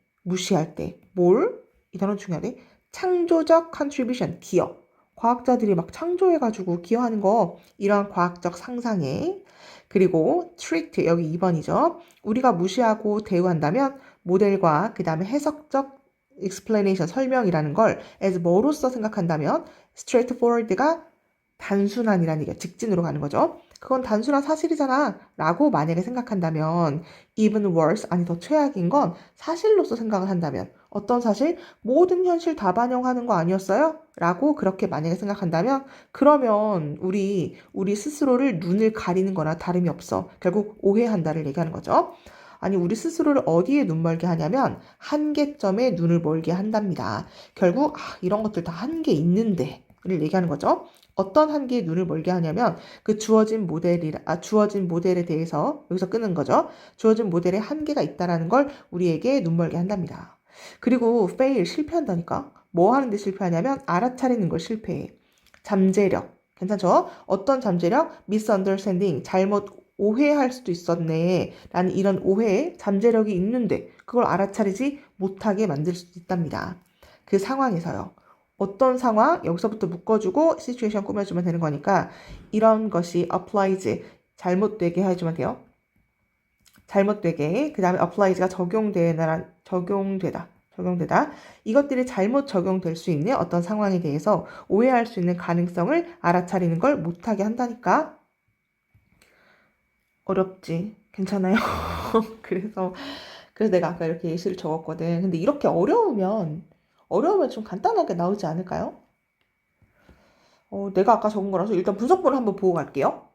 뭘? 이 단어 중요하네. 창조적 contribution, 기여. 과학자들이 막 창조해가지고 기여하는 거, 이런 과학적 상상에. 그리고 tricked, 여기 2번이죠. 우리가 무시하고 대우한다면 모델과 그 다음에 해석적 explanation, 설명이라는 걸 as 뭐로서 생각한다면 straightforward가 단순한이라는 얘기야. 직진으로 가는 거죠. 그건 단순한 사실이잖아 라고 만약에 생각한다면 even worse, 아니 더 최악인 건 사실로서 생각을 한다면 어떤 사실? 모든 현실 다 반영하는 거 아니었어요? 라고 그렇게 만약에 생각한다면 그러면 우리 스스로를 눈을 가리는 거나 다름이 없어. 결국 오해한다를 얘기하는 거죠. 아니 우리 스스로를 어디에 눈 멀게 하냐면 한계점에 눈을 멀게 한답니다. 결국 이런 것들 다 한계 있는데 를 얘기하는 거죠. 어떤 한계에 눈을 멀게 하냐면 그 주어진 모델에 대해서 여기서 끄는 거죠. 주어진 모델에 한계가 있다라는 걸 우리에게 눈 멀게 한답니다. 그리고 fail, 실패한다니까. 뭐 하는데 실패하냐면 알아차리는 걸 실패해. 잠재력, 괜찮죠? 어떤 잠재력? misunderstanding, 잘못 오해할 수도 있었네 라는 이런 오해, 잠재력이 있는데 그걸 알아차리지 못하게 만들 수도 있답니다. 그 상황에서요. 어떤 상황? 여기서부터 묶어주고 시츄에이션 꾸며주면 되는 거니까 이런 것이 applies, 잘못되게 해주면 돼요. 잘못되게, 그 다음에 applies가 적용되다. 이것들이 잘못 적용될 수 있는 어떤 상황에 대해서 오해할 수 있는 가능성을 알아차리는 걸 못하게 한다니까. 어렵지. 괜찮아요. 그래서 내가 아까 이렇게 예시를 적었거든. 근데 이렇게 어려우면 좀 간단하게 나오지 않을까요? 내가 아까 적은 거라서 일단 분석본을 한번 보고 갈게요.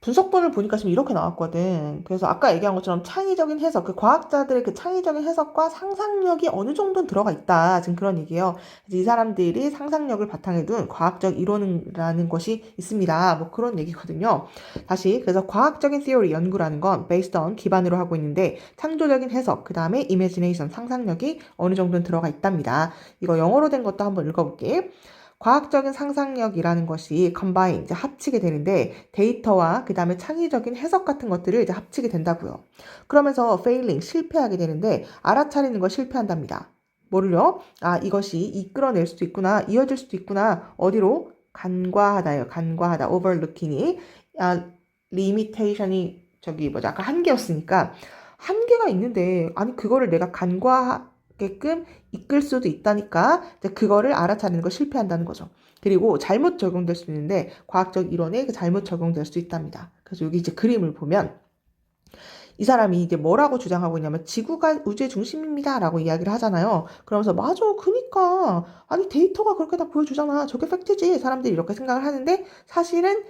분석본을 보니까 지금 이렇게 나왔거든. 그래서 아까 얘기한 것처럼 창의적인 해석, 그 과학자들의 그 창의적인 해석과 상상력이 어느 정도는 들어가 있다. 지금 그런 얘기예요. 그래서 이 사람들이 상상력을 바탕에 둔 과학적 이론이라는 것이 있습니다. 뭐 그런 얘기거든요. 다시, 그래서 과학적인 theory, 연구라는 건 based on, 기반으로 하고 있는데 창조적인 해석, 그 다음에 imagination, 상상력이 어느 정도는 들어가 있답니다. 이거 영어로 된 것도 한번 읽어볼게. 과학적인 상상력이라는 것이 combine, 이제 합치게 되는데 데이터와 그 다음에 창의적인 해석 같은 것들을 이제 합치게 된다고요. 그러면서 failing, 실패하게 되는데 알아차리는 걸 실패한답니다. 뭐를요? 이것이 이끌어낼 수도 있구나, 이어질 수도 있구나. 어디로? 간과하다요. 간과하다. overlooking이 limitation이 아까 한계였으니까 한계가 있는데 아니 그거를 내가 간과하게끔 이끌 수도 있다니까 그거를 알아차리는 걸 실패한다는 거죠. 그리고 잘못 적용될 수 있는데 과학적 이론에 잘못 적용될 수 있답니다. 그래서 여기 이제 그림을 보면 이 사람이 이제 뭐라고 주장하고 있냐면 지구가 우주의 중심입니다 라고 이야기를 하잖아요. 그러면서 맞아 그니까 아니 데이터가 그렇게 다 보여주잖아. 저게 팩트지. 사람들이 이렇게 생각을 하는데 사실은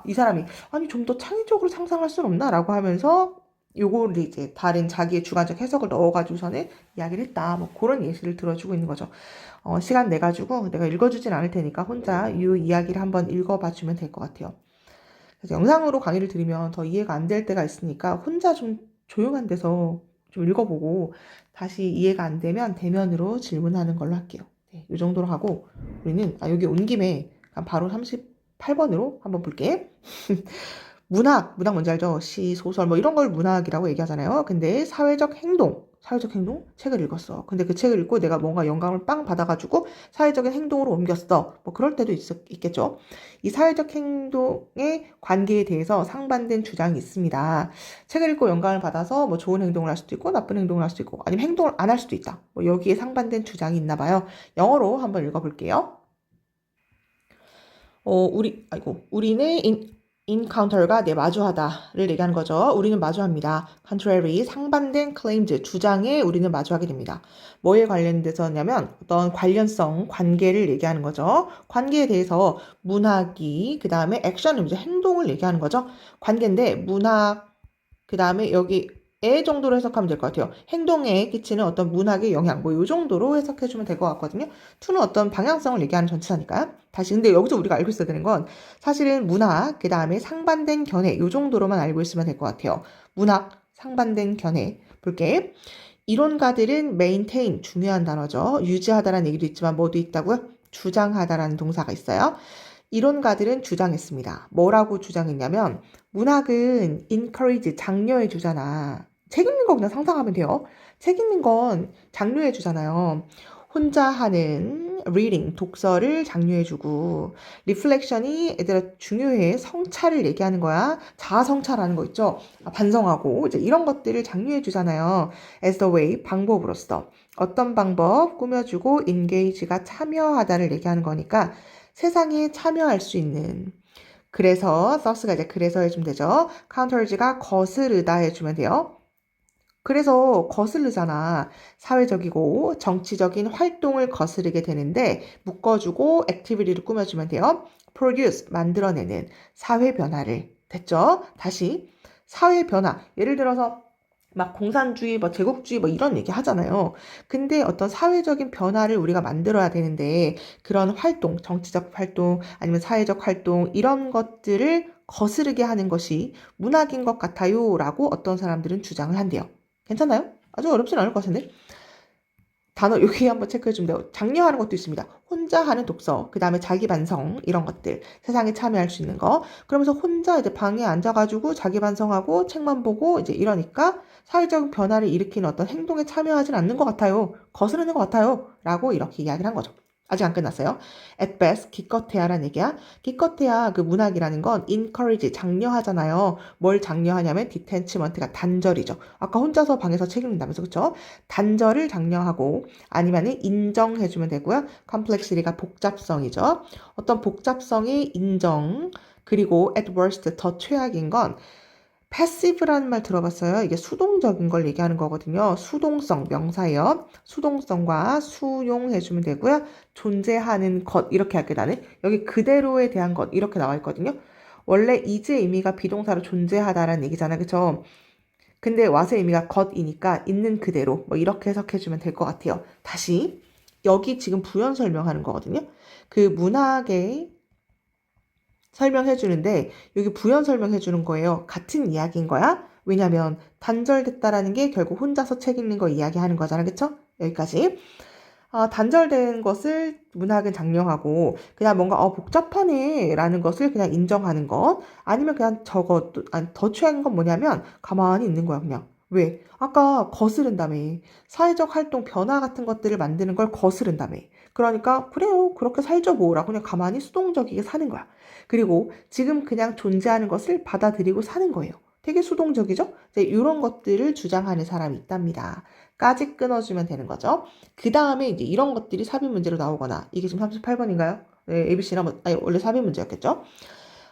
이 사람이 아니 좀 더 창의적으로 상상할 수는 없나 라고 하면서 요거를 이제 다른 자기의 주관적 해석을 넣어가지고서는 이야기를 했다. 뭐 그런 예시를 들어주고 있는 거죠. 시간 내가지고 내가 읽어주진 않을 테니까 혼자 이 이야기를 한번 읽어봐주면 될 것 같아요. 그래서 영상으로 강의를 들으면 더 이해가 안 될 때가 있으니까 혼자 좀 조용한 데서 좀 읽어보고 다시 이해가 안 되면 대면으로 질문하는 걸로 할게요. 네, 이 정도로 하고 우리는 여기 온 김에 바로 38번으로 한번 볼게. 문학 뭔지 알죠? 시, 소설 뭐 이런 걸 문학이라고 얘기하잖아요. 근데 사회적 행동 책을 읽었어. 근데 그 책을 읽고 내가 뭔가 영감을 빵 받아가지고 사회적인 행동으로 옮겼어. 뭐 그럴 때도 있겠죠. 이 사회적 행동의 관계에 대해서 상반된 주장이 있습니다. 책을 읽고 영감을 받아서 뭐 좋은 행동을 할 수도 있고 나쁜 행동을 할 수도 있고 아니면 행동을 안 할 수도 있다. 뭐 여기에 상반된 주장이 있나 봐요. 영어로 한번 읽어볼게요. 우리는 encounter가 마주하다를 얘기하는 거죠. 우리는 마주합니다. contrary, 상반된 claims, 주장에 우리는 마주하게 됩니다. 뭐에 관련돼서냐면 어떤 관련성, 관계를 얘기하는 거죠. 관계에 대해서 문학이 그 다음에 액션은 이제 행동을 얘기하는 거죠. 관계인데 문학 그 다음에 여기 정도로 해석하면 될 것 같아요. 행동에 끼치는 어떤 문학의 영향, 뭐 이 정도로 해석해주면 될 것 같거든요. to는 어떤 방향성을 얘기하는 전치사니까요. 다시 근데 여기서 우리가 알고 있어야 되는 건 사실은 문학, 그 다음에 상반된 견해 이 정도로만 알고 있으면 될 것 같아요. 문학, 상반된 견해 볼게. 이론가들은 maintain 중요한 단어죠. 유지하다라는 얘기도 있지만 뭐도 있다고요? 주장하다라는 동사가 있어요. 이론가들은 주장했습니다. 뭐라고 주장했냐면 문학은 encourage 장려해 주잖아. 책 읽는 거 그냥 상상하면 돼요. 책 읽는 건 장려해 주잖아요. 혼자 하는 reading 독서를 장려해 주고 reflection이 얘들아 중요해. 성찰을 얘기하는 거야. 자아 성찰하는 거 있죠. 반성하고 이제 이런 것들을 장려해 주잖아요. as the way 방법으로서 어떤 방법 꾸며주고 engage가 참여하다를 얘기하는 거니까 세상에 참여할 수 있는 그래서 thus가 이제 그래서 해주면 되죠. counter가 거스르다 해주면 돼요. 그래서 거스르잖아. 사회적이고 정치적인 활동을 거스르게 되는데 묶어주고 액티비티를 꾸며주면 돼요. produce 만들어내는 사회 변화를 됐죠? 다시 사회 변화 예를 들어서 막 공산주의, 뭐 제국주의 뭐 이런 얘기 하잖아요. 근데 어떤 사회적인 변화를 우리가 만들어야 되는데 그런 활동, 정치적 활동 아니면 사회적 활동 이런 것들을 거스르게 하는 것이 문학인 것 같아요라고 어떤 사람들은 주장을 한대요. 괜찮나요? 아주 어렵진 않을 것 같은데. 단어 여기 한번 체크해 주면 돼요. 장려하는 것도 있습니다. 혼자 하는 독서, 그 다음에 자기 반성 이런 것들 세상에 참여할 수 있는 거. 그러면서 혼자 이제 방에 앉아가지고 자기 반성하고 책만 보고 이제 이러니까 사회적 변화를 일으키는 어떤 행동에 참여하진 않는 것 같아요. 거스르는 것 같아요.라고 이렇게 이야기를 한 거죠. 아직 안 끝났어요. At best, 기껏해야라는 얘기야. 기껏해야 그 문학이라는 건 encourage, 장려하잖아요. 뭘 장려하냐면 detachment가 단절이죠. 아까 혼자서 방에서 책 읽는다면서 그쵸? 단절을 장려하고 아니면은 인정해주면 되고요. complexity가 복잡성이죠. 어떤 복잡성의 인정 그리고 at worst 더 최악인 건 패시브라는 말 들어봤어요? 이게 수동적인 걸 얘기하는 거거든요. 수동성, 명사예요. 수동성과 수용해주면 되고요. 존재하는 것, 이렇게 할게 나는. 여기 그대로에 대한 것, 이렇게 나와 있거든요. 원래 이제 의미가 비동사로 존재하다라는 얘기잖아. 그쵸? 근데 와서 의미가 것이니까 있는 그대로, 뭐 이렇게 해석해주면 될 것 같아요. 다시, 여기 지금 부연 설명하는 거거든요. 그 문학의 설명해 주는데 여기 부연 설명해 주는 거예요. 같은 이야기인 거야. 왜냐면 단절됐다라는 게 결국 혼자서 책 읽는 거 이야기하는 거잖아. 그쵸? 여기까지. 단절된 것을 문학은 장려하고 그냥 뭔가 복잡하네 라는 것을 그냥 인정하는 것 아니면 그냥 저거 더 최악인 건 뭐냐면 가만히 있는 거야 그냥 왜? 아까 거스른다며 사회적 활동 변화 같은 것들을 만드는 걸 거스른다며 그러니까 그래요 그렇게 살죠 뭐라고 그냥 가만히 수동적이게 사는 거야 그리고 지금 그냥 존재하는 것을 받아들이고 사는 거예요 되게 수동적이죠? 이런 것들을 주장하는 사람이 있답니다 까지 끊어주면 되는 거죠. 그 다음에 이제 이런 것들이 삽입 문제로 나오거나 이게 지금 38번인가요? 네, ABC랑 아니 원래 삽입 문제였겠죠?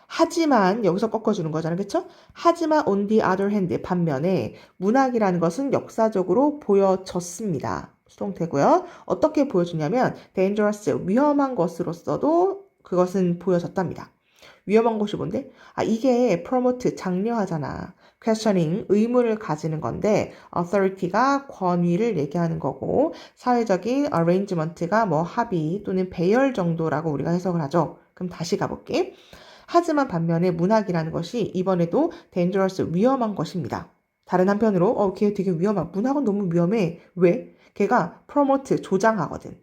하지만 여기서 꺾어주는 거잖아요. 그렇죠? 하지만 on the other hand 반면에 문학이라는 것은 역사적으로 보여졌습니다. 수동태고요. 어떻게 보여주냐면 dangerous 위험한 것으로서도 그것은 보여졌답니다. 위험한 것이 뭔데? 이게 promote 장려하잖아. questioning 의무를 가지는 건데 authority가 권위를 얘기하는 거고 사회적인 arrangement가 뭐 합의 또는 배열 정도라고 우리가 해석을 하죠. 그럼 다시 가볼게. 하지만 반면에 문학이라는 것이 이번에도 dangerous 위험한 것입니다. 다른 한편으로 걔 되게 위험한 문학은 너무 위험해. 왜? 걔가 promote 조장하거든.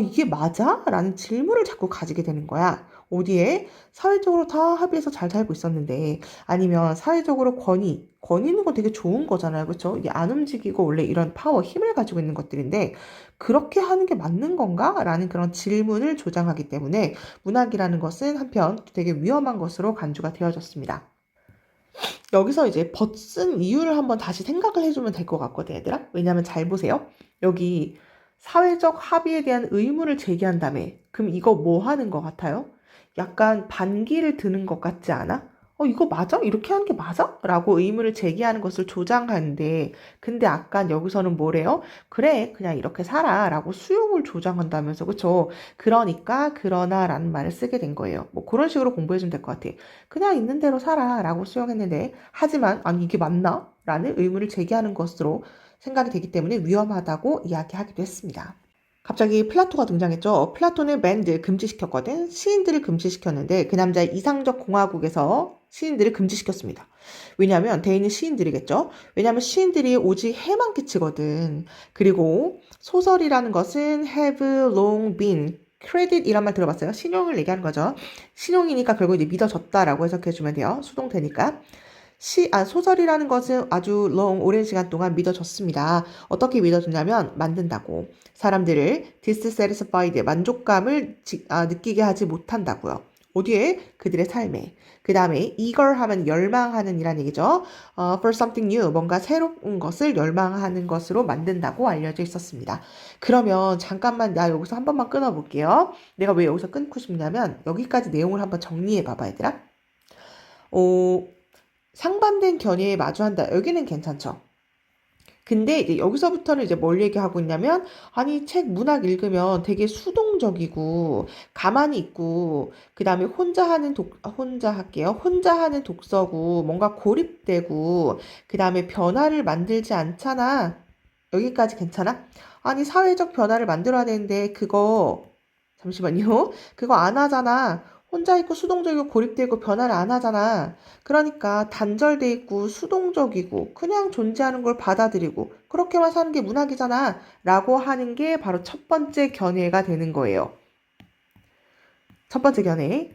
이게 맞아? 라는 질문을 자꾸 가지게 되는 거야. 어디에? 사회적으로 다 합의해서 잘 살고 있었는데 아니면 사회적으로 권위 있는 건 되게 좋은 거잖아요. 그렇죠? 이게 안 움직이고 원래 이런 파워, 힘을 가지고 있는 것들인데 그렇게 하는 게 맞는 건가? 라는 그런 질문을 조장하기 때문에 문학이라는 것은 한편 되게 위험한 것으로 간주가 되어졌습니다. 여기서 이제 벗은 이유를 한번 다시 생각을 해주면 될 것 같거든, 얘들아. 왜냐면 잘 보세요. 여기 사회적 합의에 대한 의무를 제기한다며. 그럼 이거 뭐 하는 것 같아요? 약간 반기를 드는 것 같지 않아? 이거 맞아? 이렇게 하는 게 맞아? 라고 의무를 제기하는 것을 조장하는데, 근데 아까 여기서는 뭐래요? 그래, 그냥 이렇게 살아. 라고 수용을 조장한다면서, 그쵸? 그러니까, 그러나 라는 말을 쓰게 된 거예요. 뭐 그런 식으로 공부해주면 될 것 같아. 그냥 있는 대로 살아. 라고 수용했는데, 하지만, 아니, 이게 맞나? 라는 의문을 제기하는 것으로 생각이 되기 때문에 위험하다고 이야기하기도 했습니다. 갑자기 플라토가 등장했죠. 플라토는 밴드 금지시켰거든. 시인들을 금지시켰는데 그 남자의 이상적 공화국에서 시인들을 금지시켰습니다. 왜냐하면 대인은 시인들이겠죠. 왜냐하면 시인들이 오직 해만 끼치거든. 그리고 소설이라는 것은 have long been 크레딧 이란 말 들어봤어요? 신용을 얘기하는 거죠. 신용이니까 결국 이제 믿어졌다라고 해석해주면 돼요. 수동태니까. 소설이라는 것은 아주 오랜 시간 동안 믿어졌습니다. 어떻게 믿어졌냐면 만든다고. 사람들을 dissatisfied, 만족감을 느끼게 하지 못한다고요. 어디에? 그들의 삶에. 그 다음에 eager 하면 열망하는 이란 얘기죠. For something new, 뭔가 새로운 것을 열망하는 것으로 만든다고 알려져 있었습니다. 그러면 잠깐만 나 여기서 한 번만 끊어볼게요. 내가 왜 여기서 끊고 싶냐면 여기까지 내용을 한번 정리해 봐봐 얘들아. 상반된 견해에 마주한다. 여기는 괜찮죠. 근데 이제 여기서부터는 이제 뭘 얘기하고 있냐면 아니 책 문학 읽으면 되게 수동적이고 가만히 있고 그다음에 혼자 하는 독서고 뭔가 고립되고 그다음에 변화를 만들지 않잖아. 여기까지 괜찮아? 아니 사회적 변화를 만들어야 되는데 잠시만요. 그거 안 하잖아. 혼자 있고 수동적이고 고립되고 변화를 안 하잖아. 그러니까 단절돼 있고 수동적이고 그냥 존재하는 걸 받아들이고 그렇게만 사는 게 문학이잖아. 라고 하는 게 바로 첫 번째 견해가 되는 거예요. 첫 번째 견해.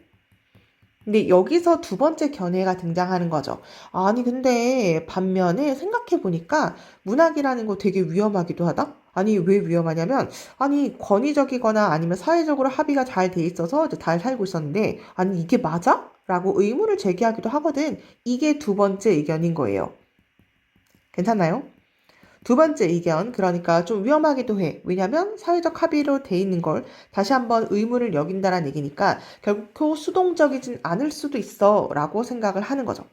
근데 여기서 두 번째 견해가 등장하는 거죠. 아니 근데 반면에 생각해보니까 문학이라는 거 되게 위험하기도 하다? 아니 왜 위험하냐면 아니 권위적이거나 아니면 사회적으로 합의가 잘 돼 있어서 이제 잘 살고 있었는데 아니 이게 맞아? 라고 의문을 제기하기도 하거든. 이게 두 번째 의견인 거예요. 괜찮나요? 두 번째 의견, 그러니까 좀 위험하기도 해. 왜냐면 사회적 합의로 돼 있는 걸 다시 한번 의무를 여긴다는 얘기니까 결코 수동적이진 않을 수도 있어 라고 생각을 하는 거죠.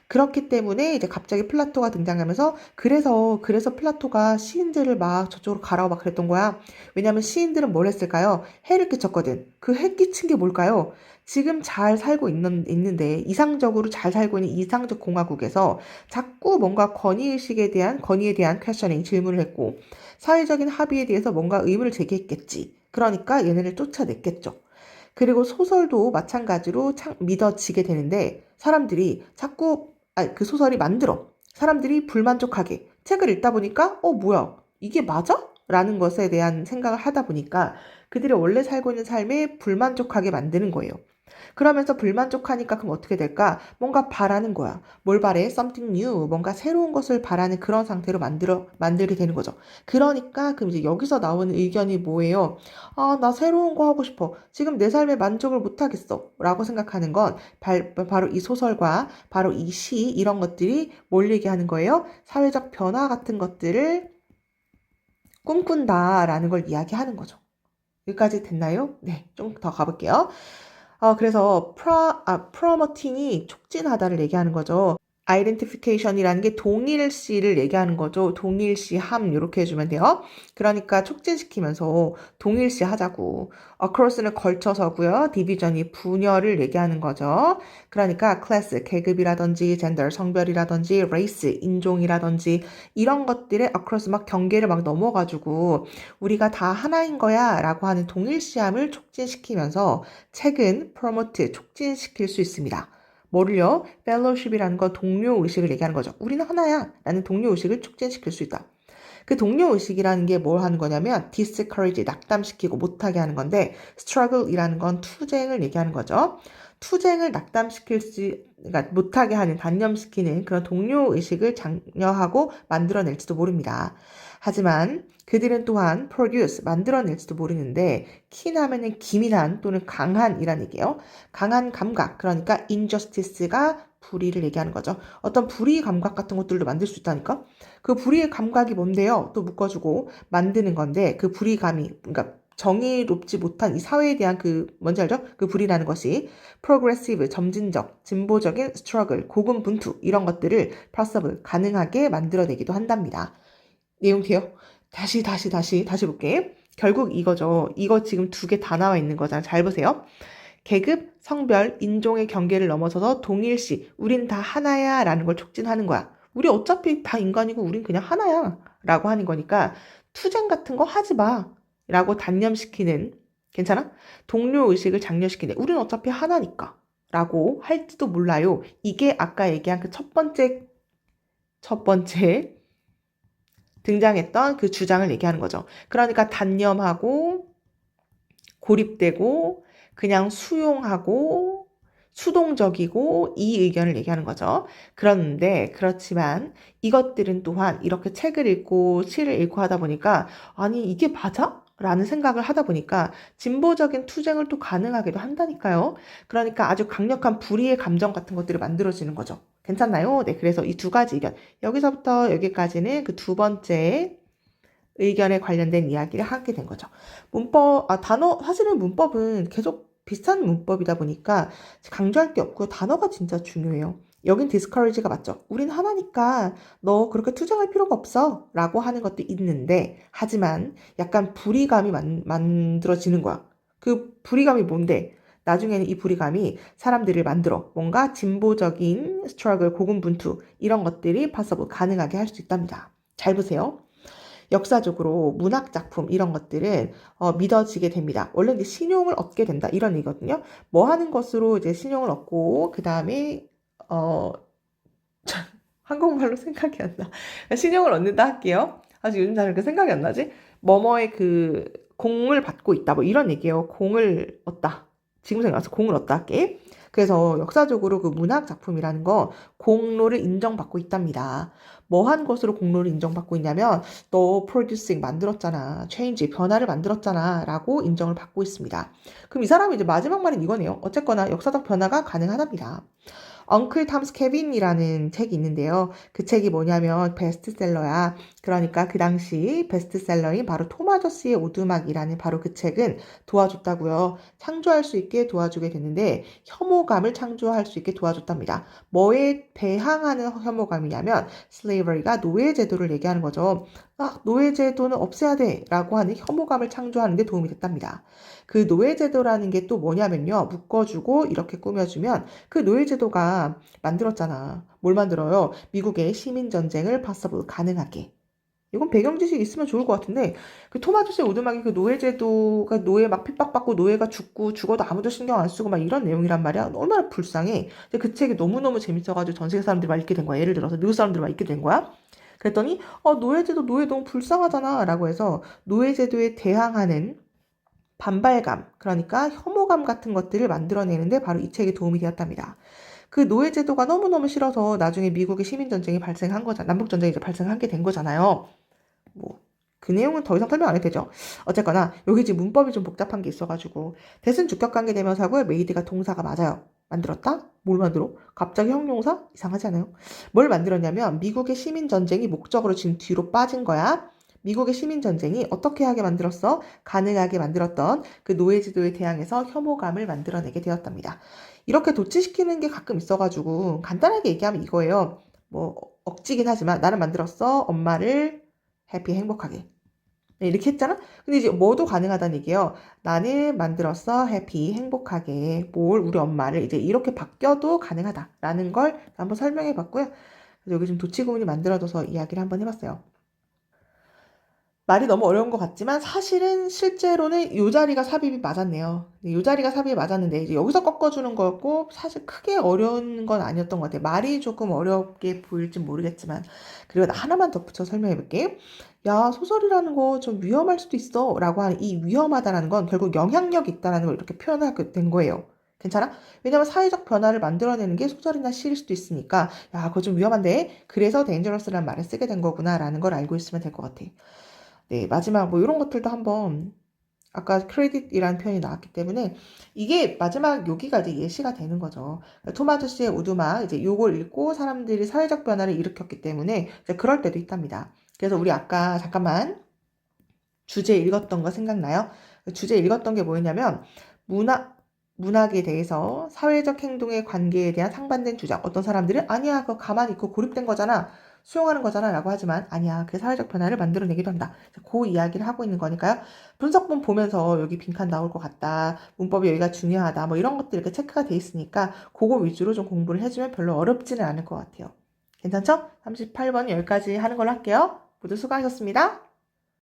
그렇기 때문에 이제 갑자기 플라토가 등장하면서 그래서 플라토가 시인들을 막 저쪽으로 가라고 막 그랬던 거야. 왜냐면 시인들은 뭘 했을까요? 해를 끼쳤거든. 그 해 끼친 게 뭘까요? 지금 잘 살고 있는데 이상적으로 잘 살고 있는 이상적 공화국에서 자꾸 뭔가 권위에 대한 퀘셔닝, 질문을 했고 사회적인 합의에 대해서 뭔가 의문을 제기했겠지. 그러니까 얘네를 쫓아냈겠죠. 그리고 소설도 마찬가지로 믿어지게 되는데 사람들이 그 소설이 사람들이 불만족하게 책을 읽다 보니까 뭐야 이게 맞아? 라는 것에 대한 생각을 하다 보니까 그들이 원래 살고 있는 삶에 불만족하게 만드는 거예요. 그러면서 불만족하니까 그럼 어떻게 될까? 뭔가 바라는 거야. 뭘 바래? Something new. 뭔가 새로운 것을 바라는 그런 상태로 만들게 되는 거죠. 그러니까 그럼 이제 여기서 나오는 의견이 뭐예요? 나 새로운 거 하고 싶어. 지금 내 삶에 만족을 못 하겠어. 라고 생각하는 건 바로 이 소설과 바로 이 시 이런 것들이 뭘 얘기하는 거예요? 사회적 변화 같은 것들을 꿈꾼다라는 걸 이야기하는 거죠. 여기까지 됐나요? 네, 좀 더 가볼게요. 그래서 promoting이 촉진하다를 얘기하는 거죠. identification이라는 게 동일시를 얘기하는 거죠. 동일시함 이렇게 해주면 돼요. 그러니까 촉진시키면서 동일시 하자고. across는 걸쳐서고요. division이 분열을 얘기하는 거죠. 그러니까 class, 계급이라든지 gender, 성별이라든지 race, 인종이라든지 이런 것들에 across 막 경계를 막 넘어가지고 우리가 다 하나인 거야 라고 하는 동일시함을 촉진시키면서 책은 promote, 촉진시킬 수 있습니다. 뭐를요? 펠로십이라는 건 동료의식을 얘기하는 거죠. 우리는 하나야 라는 동료의식을 촉진시킬 수 있다. 그 동료의식이라는 게 뭘 하는 거냐면 discourage, 낙담시키고 못하게 하는 건데 struggle이라는 건 투쟁을 얘기하는 거죠. 투쟁을 그러니까 못하게 하는, 단념시키는 그런 동료의식을 장려하고 만들어낼지도 모릅니다. 하지만 그들은 또한 produce, 만들어낼지도 모르는데 keen 하면은 기민한 또는 강한이란 얘기예요. 강한 감각, 그러니까 injustice가 불의를 얘기하는 거죠. 어떤 불의 감각 같은 것들도 만들 수 있다니까? 그 불의의 감각이 뭔데요? 또 묶어주고 만드는 건데 그 불의감이, 그러니까 정의롭지 못한 이 사회에 대한 뭔지 알죠? 그 불의라는 것이 progressive, 점진적, 진보적인 struggle, 고군분투 이런 것들을 possible, 가능하게 만들어내기도 한답니다. 내용 돼요? 다시 볼게. 결국 이거죠. 이거 지금 두 개 다 나와 있는 거잖아. 잘 보세요. 계급, 성별, 인종의 경계를 넘어서서 동일시, 우린 다 하나야 라는 걸 촉진하는 거야. 우리 어차피 다 인간이고 우린 그냥 하나야 라고 하는 거니까 투쟁 같은 거 하지 마 라고 단념시키는, 괜찮아? 동료 의식을 장려시키는, 우린 어차피 하나니까 라고 할지도 몰라요. 이게 아까 얘기한 그 첫 번째 등장했던 그 주장을 얘기하는 거죠. 그러니까 단념하고 고립되고 그냥 수용하고 수동적이고 이 의견을 얘기하는 거죠. 그런데 그렇지만 이것들은 또한 이렇게 책을 읽고 시를 읽고 하다 보니까 아니 이게 맞아? 라는 생각을 하다 보니까 진보적인 투쟁을 또 가능하기도 한다니까요. 그러니까 아주 강력한 불의의 감정 같은 것들이 만들어지는 거죠. 괜찮나요? 네, 그래서 이 두 가지 의견. 여기서부터 여기까지는 그 두 번째 의견에 관련된 이야기를 하게 된 거죠. 사실은 문법은 계속 비슷한 문법이다 보니까 강조할 게 없고요. 단어가 진짜 중요해요. 여긴 discourage가 맞죠. 우린 하나니까 너 그렇게 투정할 필요가 없어 라고 하는 것도 있는데, 하지만 약간 불이감이 만들어지는 거야. 그 불이감이 뭔데? 나중에는 이 불이감이 사람들을 만들어 뭔가 진보적인 스트러글, 고군분투 이런 것들이 possible, 가능하게 할 수 있답니다. 잘 보세요. 역사적으로 문학 작품 이런 것들은 믿어지게 됩니다. 원래 이제 신용을 얻게 된다 이런 얘기거든요. 뭐 하는 것으로 이제 신용을 얻고 그 다음에 어 한국말로 생각이 안 나. 신용을 얻는다 할게요. 아직 요즘 잘 그 생각이 안 나지? 뭐뭐의 그 공을 받고 있다 뭐 이런 얘기예요. 공을 얻다. 지금 생각나서 공을 얻다 할게. 그래서 역사적으로 그 문학 작품이라는 거 공로를 인정받고 있답니다. 뭐 한 것으로 공로를 인정받고 있냐면 너 producing 만들었잖아. change 변화를 만들었잖아. 라고 인정을 받고 있습니다. 그럼 이 사람이 이제 마지막 말은 이거네요. 어쨌거나 역사적 변화가 가능하답니다. 엉클 탐스 케빈이라는 책이 있는데요. 그 책이 뭐냐면 베스트셀러야. 그러니까 그 당시 베스트셀러인 바로 토마저스의 오두막이라는 바로 그 책은 도와줬다고요. 창조할 수 있게 도와주게 됐는데 혐오감을 창조할 수 있게 도와줬답니다. 뭐에 대항하는 혐오감이냐면 slavery가 노예제도를 얘기하는 거죠. 노예제도는 없애야 돼 라고 하는 혐오감을 창조하는 데 도움이 됐답니다. 그 노예제도라는 게 또 뭐냐면요. 묶어주고 이렇게 꾸며주면 그 노예제도가 만들었잖아. 뭘 만들어요? 미국의 시민전쟁을 possible, 가능하게. 이건 배경 지식 있으면 좋을 것 같은데 그 토마토스의 오두막이 그 노예제도가 노예 막 핍박받고 노예가 죽고 죽어도 아무도 신경 안 쓰고 막 이런 내용이란 말이야. 얼마나 불쌍해. 근데 그 책이 너무너무 재밌어가지고 전 세계 사람들이 막 읽게 된 거야. 예를 들어서 미국 사람들이 막 읽게 된 거야. 그랬더니 노예제도 노예 너무 불쌍하잖아 라고 해서 노예제도에 대항하는 반발감, 그러니까 혐오감 같은 것들을 만들어내는데 바로 이 책이 도움이 되었답니다. 그 노예제도가 너무너무 싫어서 나중에 미국의 시민전쟁이 발생한 거잖아. 남북전쟁이 이제 발생하게 된 거잖아요. 뭐, 그 내용은 더 이상 설명 안 해도 되죠. 어쨌거나, 여기 지금 문법이 좀 복잡한 게 있어가지고, 대승 주격관계 대명사고에 메이드가 동사가 맞아요. 만들었다? 뭘 만들어? 갑자기 형용사? 이상하지 않아요? 뭘 만들었냐면, 미국의 시민전쟁이 목적으로 지금 뒤로 빠진 거야. 미국의 시민전쟁이 어떻게 하게 만들었어? 가능하게 만들었던 그 노예제도에 대항해서 혐오감을 만들어내게 되었답니다. 이렇게 도치시키는 게 가끔 있어가지고 간단하게 얘기하면 이거예요. 뭐 억지긴 하지만 나는 만들었어. 엄마를 해피 행복하게. 네, 이렇게 했잖아? 근데 이제 뭐도 가능하다는 얘기예요. 나는 만들었어. 해피 행복하게. 우리 엄마를 이제 이렇게 바뀌어도 가능하다라는 걸 한번 설명해 봤고요. 그래서 여기 좀 도치구문이 만들어져서 이야기를 한번 해봤어요. 말이 너무 어려운 것 같지만 사실은 실제로는 이 자리가 삽입이 맞았네요. 이 자리가 삽입이 맞았는데 이제 여기서 꺾어주는 거였고 사실 크게 어려운 건 아니었던 것 같아요. 말이 조금 어렵게 보일지 모르겠지만 그리고 하나만 덧붙여 설명해 볼게. 야, 소설이라는 거 좀 위험할 수도 있어 라고 하는 이 위험하다라는 건 결국 영향력이 있다는 걸 이렇게 표현하게 된 거예요. 괜찮아? 왜냐면 사회적 변화를 만들어내는 게 소설이나 시일 수도 있으니까 야, 그거 좀 위험한데 그래서 dangerous라는 말을 쓰게 된 거구나 라는 걸 알고 있으면 될 것 같아. 네, 마지막 뭐 이런 것들도 한번 아까 크레딧이라는 표현이 나왔기 때문에 이게 마지막 여기가 이제 예시가 되는 거죠. 토마토스의 오두막 이제 요걸 읽고 사람들이 사회적 변화를 일으켰기 때문에 이제 그럴 때도 있답니다. 그래서 우리 아까 잠깐만 주제 읽었던 거 생각나요? 주제 읽었던 게 뭐였냐면 문학에 대해서 사회적 행동의 관계에 대한 상반된 주장. 어떤 사람들은 아니야, 그거 가만히 있고 고립된 거잖아. 수용하는 거잖아 라고 하지만 아니야, 그게 사회적 변화를 만들어내기도 한다. 그 이야기를 하고 있는 거니까요. 분석본 보면서 여기 빈칸 나올 것 같다. 문법이 여기가 중요하다. 뭐 이런 것들 이렇게 체크가 돼 있으니까 그거 위주로 좀 공부를 해주면 별로 어렵지는 않을 것 같아요. 괜찮죠? 38번 여기까지 하는 걸로 할게요. 모두 수고하셨습니다.